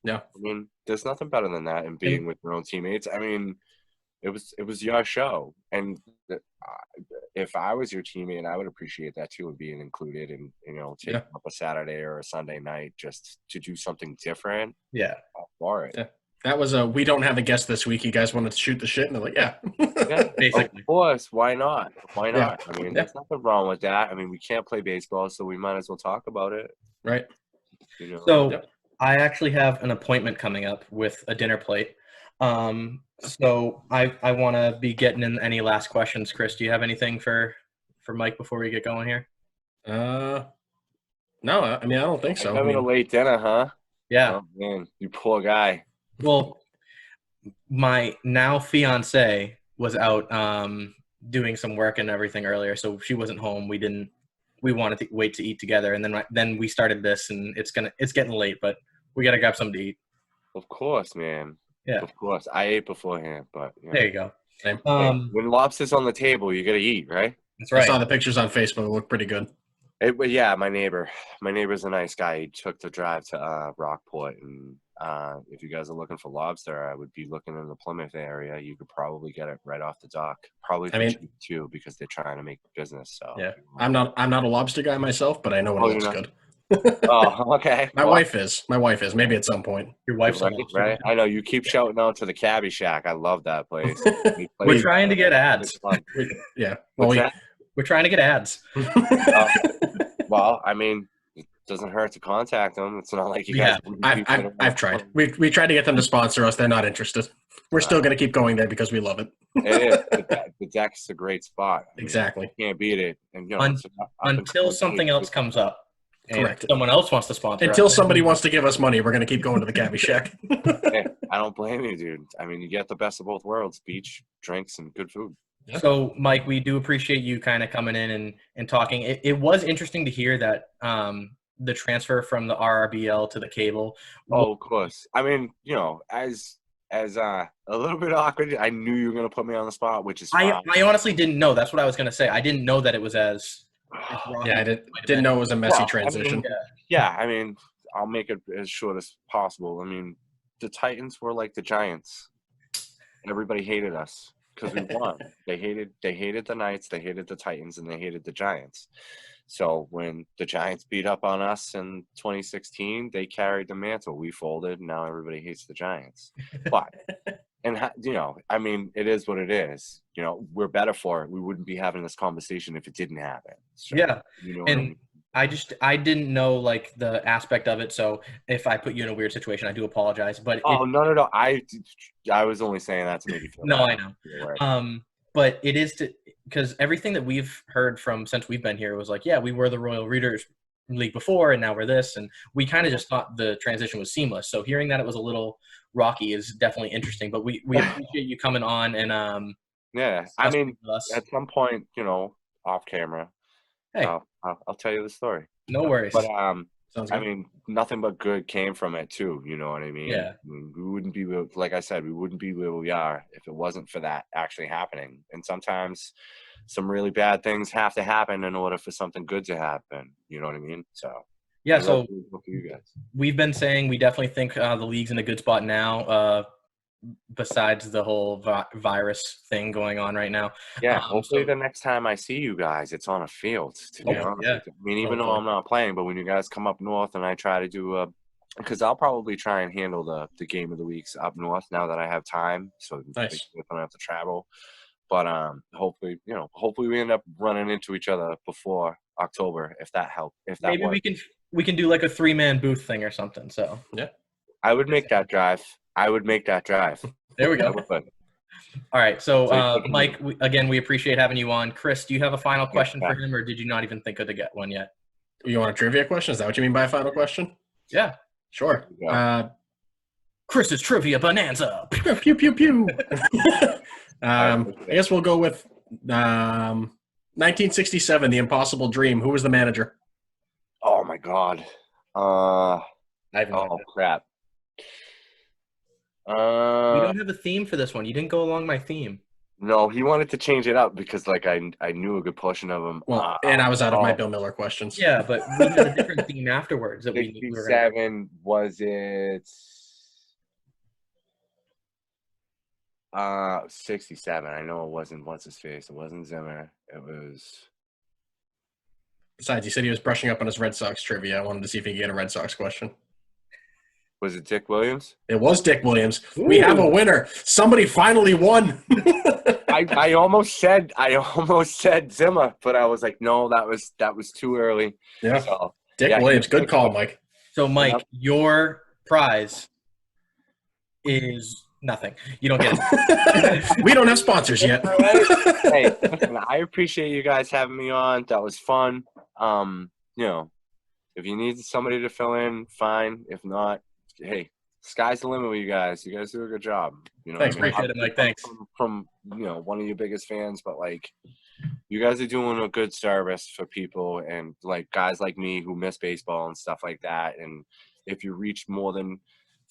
I mean, there's nothing better than that, and being with your own teammates. I mean, it was your show, and if I was your teammate, I would appreciate that too, and being included and, taking up a Saturday or a Sunday night just to do something different. Yeah. For it. Yeah. That was we don't have a guest this week. You guys wanted to shoot the shit? And they're like, yeah. Yeah, Basically. of course. Why not? Why Yeah. not? I mean, there's nothing wrong with that. I mean, we can't play baseball, so we might as well talk about it. Right. So I actually have an appointment coming up with a dinner plate. So I want to be getting in any last questions. Chris, do you have anything for Mike before we get going here? No, I mean, I don't think so. Having a late dinner, huh? Yeah. Oh, man, you poor guy. Well, my now fiance was out doing some work and everything earlier, so she wasn't home. We wanted to wait to eat together, and then we started this, and it's getting late, but we gotta grab something to eat. Of course, man. Yeah. Of course. I ate beforehand, but There you go. Same. When lobster's on the table, you gotta eat, right? That's right. I saw the pictures on Facebook. It looked pretty good. Yeah, my neighbor's a nice guy. He took the drive to Rockport, and if you guys are looking for lobster, I would be looking in the Plymouth area. You could probably get it right off the dock. Probably cheap too, because they're trying to make business. So yeah, I'm not a lobster guy myself, but I know it looks good. Oh, okay. My wife is. Maybe at some point. Your wife's right? I know you keep shouting out to the Cabbie Shack. I love that place. We're trying to get ads. Yeah. We're trying to get ads. Well, I mean, it doesn't hurt to contact them. It's not like you guys. I've tried. We tried to get them to sponsor us. They're not interested. We're still going to keep going there because we love it. It is. The deck's a great spot. Exactly. You can't beat it. And until something else comes up. Correct. Someone else wants to sponsor. Until somebody wants to give us money, we're going to keep going to the Cabbie Shack. Hey, I don't blame you, dude. I mean, you get the best of both worlds: beach, drinks, and good food. So, Mike, we do appreciate you kind of coming in and talking. It was interesting to hear that the transfer from the RRBL to the CABL. Oh, of course. I mean, as a little bit awkward, I knew you were going to put me on the spot, which is fine. I honestly didn't know. That's what I was going to say. I didn't know that it was as yeah, I didn't know it was a messy transition. I mean, I'll make it as short as possible. I mean, the Titans were like the Giants. Everybody hated us because we won. They hated the Knights, they hated the Titans, and they hated the Giants. So when the Giants beat up on us in 2016, they carried the mantle. We folded, and now everybody hates the Giants. But I mean, it is what it is. We're better for it. We wouldn't be having this conversation if it didn't happen. So, yeah. What I mean? I didn't know like the aspect of it. So if I put you in a weird situation, I do apologize. But no. I was only saying that to make you feel no, bad. I know. But it is because everything that we've heard from since we've been here was like, yeah, we were the Royal Readers League before, and now we're this, and we kind of just thought the transition was seamless. So hearing that it was a little rocky is definitely interesting. But we appreciate you coming on and yeah. I mean, at some point, off camera, hey, I'll tell you the story. No worries. But I mean, nothing but good came from it too. You know what I mean? Yeah. I mean, we wouldn't be, like I said, we wouldn't be where we are if it wasn't for that actually happening. And sometimes some really bad things have to happen in order for something good to happen. You know what I mean? So yeah. So for you guys, we've been saying we definitely think the league's in a good spot now. Besides the whole virus thing going on right now. Yeah, hopefully the next time I see you guys, it's on a field, to be honest. Yeah. I mean, even though I'm not playing, but when you guys come up north and I try to do because I'll probably try and handle the game of the weeks up north now that I have time, so nice. I don't have to travel. But hopefully we end up running into each other before October, if that helps. If that maybe works. we can do like a 3-man booth thing or something. So yeah, I would make that drive. There we go. All right. So, Mike, we appreciate having you on. Chris, do you have a final question for him, or did you not even think of to get one yet? You want a trivia question? Is that what you mean by a final question? Yeah. Sure. Chris's Trivia Bonanza. Pew, pew, pew, pew. I guess we'll go with 1967, The Impossible Dream. Who was the manager? Oh, my God. Crap. We don't have a theme for this one. You didn't go along my theme. No, he wanted to change it up because, like, I knew a good portion of them. Well, and I was out of my Bill Miller questions. Yeah, but we had a different theme afterwards. That 67, was it? 67. I know it wasn't what's his face. It wasn't Zimmer. It was. Besides, he said he was brushing up on his Red Sox trivia. I wanted to see if he could get a Red Sox question. Was it Dick Williams? It was Dick Williams. Ooh. We have a winner. Somebody finally won. I almost said Zimmer, but I was like, no, that was too early. Yeah. So, Dick Williams. Good call, Mike. So, Mike, your prize is nothing. You don't get it. We don't have sponsors yet. Hey, listen, I appreciate you guys having me on. That was fun. If you need somebody to fill in, fine. If not, hey, sky's the limit with you guys. You guys do a good job. Thanks, appreciate it, Mike. Thanks. From one of your biggest fans, but like, you guys are doing a good service for people and like guys like me who miss baseball and stuff like that. And if you reach more than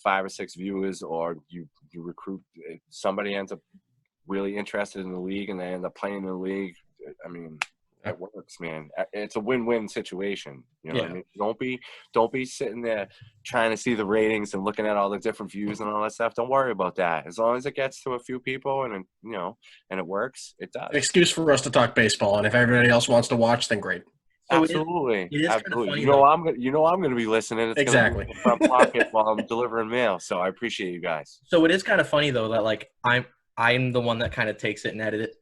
5 or 6 viewers, or you recruit somebody ends up really interested in the league and they end up playing in the league, I mean, it works, man. It's a win-win situation. You know what I mean? Don't be sitting there trying to see the ratings and looking at all the different views and all that stuff. Don't worry about that. As long as it gets to a few people and and it works, it does. An excuse for us to talk baseball, and if everybody else wants to watch, then great. So absolutely. it is Absolutely. Kind of funny, I'm gonna be listening. It's exactly. Gonna be in my front pocket while I'm delivering mail. So I appreciate you guys. So it is kind of funny though that like I'm the one that kind of takes it and edits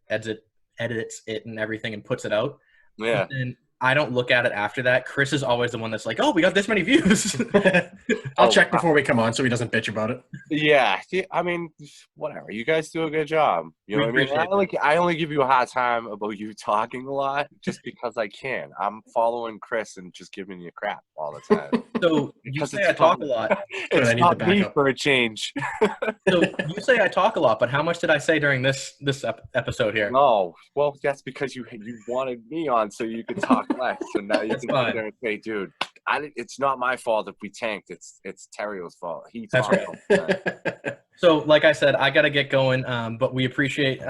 it and everything and puts it out. Yeah. And I don't look at it after that. Chris is always the one that's like, "Oh, we got this many views." I'll check before we come on so he doesn't bitch about it. Yeah, I mean, whatever. You guys do a good job. You know what I mean? I only give you a hard time about you talking a lot just because I can. I'm following Chris and just giving you crap all the time. So you say I talk a lot. It's not me for a change. So you say I talk a lot, but how much did I say during this episode here? No, well, that's because you wanted me on so you could talk less. So now you can sit there and say, dude, it's not my fault if we tanked. It's Terrio's fault. He That's right. So, like I said, I got to get going, but we appreciate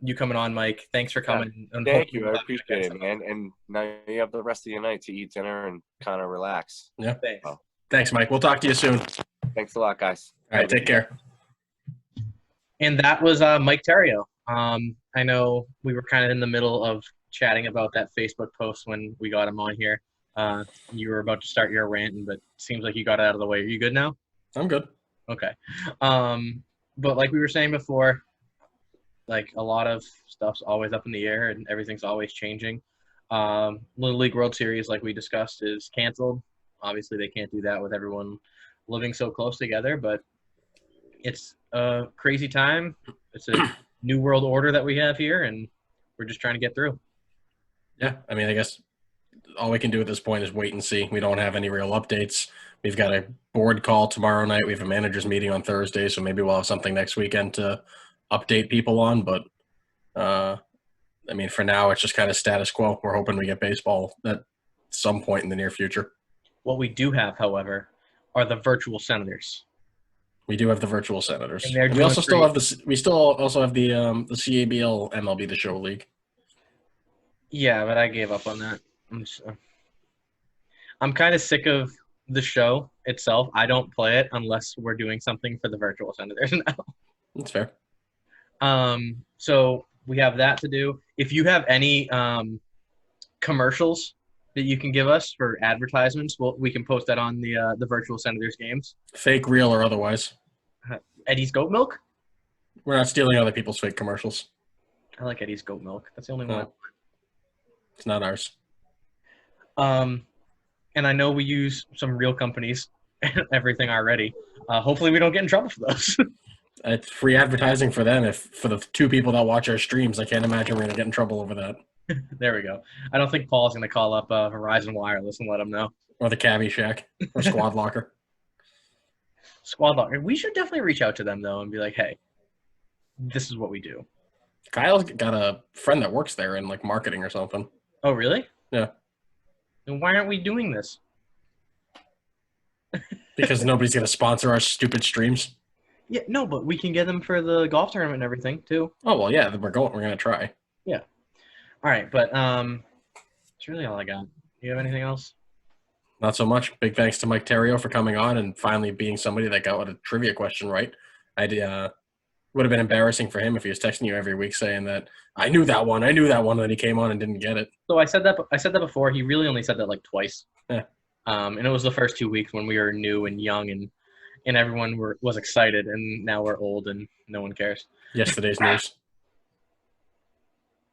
you coming on, Mike. Thanks for coming. Yeah, thank you. I appreciate it, man. And now you have the rest of your night to eat dinner and kind of relax. Yeah. Thanks. So, Thanks, Mike. We'll talk to you soon. thanks a lot, guys. All right, take care. And that was Mike Terrio. I know we were kind of in the middle of chatting about that Facebook post when we got him on here. You were about to start your rant, but it seems like you got it out of the way. Are you good now? I'm good. Okay. But like we were saying before, like a lot of stuff's always up in the air and everything's always changing. Little League World Series, like we discussed, is canceled. Obviously, they can't do that with everyone living so close together, but it's a crazy time. It's a new world order that we have here, and we're just trying to get through. Yeah, I mean, I guess all we can do at this point is wait and see. We don't have any real updates. We've got a board call tomorrow night. We have a managers meeting on Thursday, so maybe we'll have something next weekend to update people on. But, I mean, for now, it's just kind of status quo. We're hoping we get baseball at some point in the near future. What we do have, however, are the virtual senators. We do have the virtual senators. And we also still have the CABL MLB The Show League. Yeah, but I gave up on that. I'm kind of sick of the show itself. I don't play it unless we're doing something for the virtual senators now. That's fair. So we have that to do. If you have any commercials that you can give us for advertisements, we can post that on the virtual senators games. Fake, real, or otherwise. Eddie's Goat Milk? We're not stealing other people's fake commercials. I like Eddie's Goat Milk. That's the only one. It's not ours. And I know we use some real companies and everything already. Hopefully we don't get in trouble for those. It's free advertising for them. For the 2 people that watch our streams, I can't imagine we're going to get in trouble over that. There we go. I don't think Paul's going to call up Verizon Wireless and let them know. Or the Cabbie Shack. Or Squad Locker. Squad Locker. We should definitely reach out to them, though, and be like, hey, this is what we do. Kyle's got a friend that works there in, like, marketing or something. Oh, really? Yeah. Then why aren't we doing this? Because nobody's going to sponsor our stupid streams. Yeah, no, but we can get them for the golf tournament and everything, too. Oh, well, yeah, we're going to try. Yeah. All right, but that's really all I got. Do you have anything else? Not so much. Big thanks to Mike Terrio for coming on and finally being somebody that got a trivia question right. would have been embarrassing for him if he was texting you every week saying that I knew that one, and then he came on and didn't get it. So I said that before. He really only said that like twice. Yeah. And it was the first 2 weeks when we were new and young and everyone was excited, and now we're old and no one cares. Yesterday's news.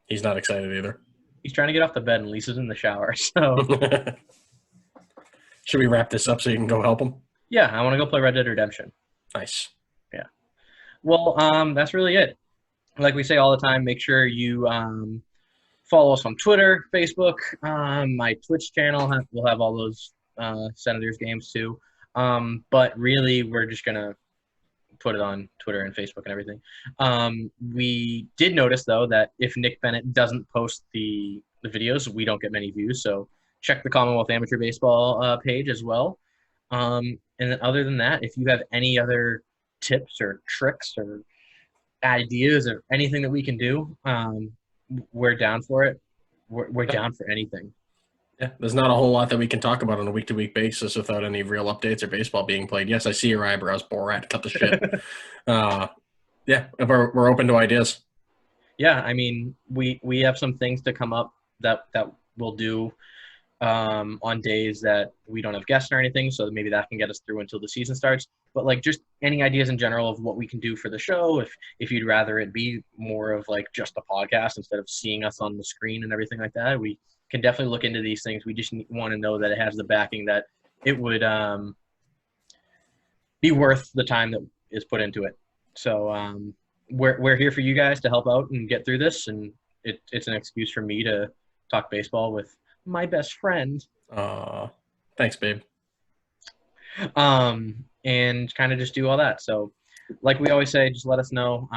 He's not excited either. He's trying to get off the bed and Lisa's in the shower. So should we wrap this up so you can go help him? Yeah, I want to go play Red Dead Redemption. Nice. Yeah. Well, that's really it. Like we say all the time, make sure you follow us on Twitter, Facebook. My Twitch channel will have all those Senators games too. But really, we're just going to put it on Twitter and Facebook and everything. We did notice, though, that if Nick Bennett doesn't post the videos, we don't get many views. So check the Commonwealth Amateur Baseball page as well. And then other than that, if you have any other tips or tricks or ideas or anything that we can do, we're down for it. We're down for anything. Yeah, there's not a whole lot that we can talk about on a week-to-week basis without any real updates or baseball being played. Yes, I see your eyebrows, Borat. Cut the shit. Yeah, we're open to ideas. Yeah, I mean, we have some things to come up that we'll do on days that we don't have guests or anything, so maybe that can get us through until the season starts. But like just any ideas in general of what we can do for the show, if you'd rather it be more of like just a podcast instead of seeing us on the screen and everything like that, we can definitely look into these things. We just want to know that it has the backing that it would be worth the time that is put into it. So we're here for you guys to help out and get through this, and it's an excuse for me to talk baseball with my best friend. Thanks, babe. And kind of just do all that. So like we always say, just let us know,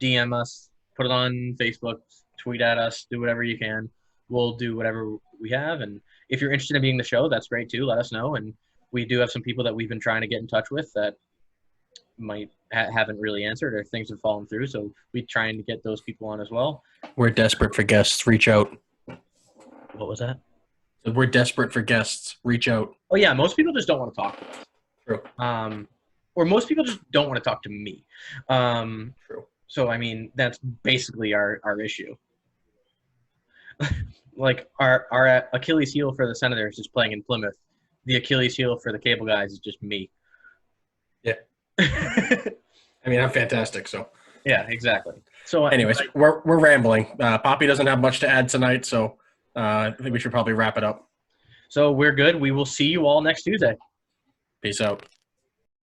DM us, put it on Facebook, tweet at us, do whatever you can. We'll do whatever we have. And if you're interested in being the show, that's great too. Let us know. And we do have some people that we've been trying to get in touch with that might haven't really answered or things have fallen through. So we're trying to get those people on as well. We're desperate for guests. Reach out. What was that? We're desperate for guests. Reach out. Oh yeah, most people just don't want to talk to us. True. Or most people just don't want to talk to me. True. So I mean, that's basically our issue. Like our Achilles heel for the Senators is playing in Plymouth. The Achilles heel for the Cable guys is just me. Yeah. I mean, I'm fantastic. So. Yeah, exactly. So anyways, we're rambling. Poppy doesn't have much to add tonight, so I think we should probably wrap it up. So we're good. We will see you all next Tuesday. Peace out.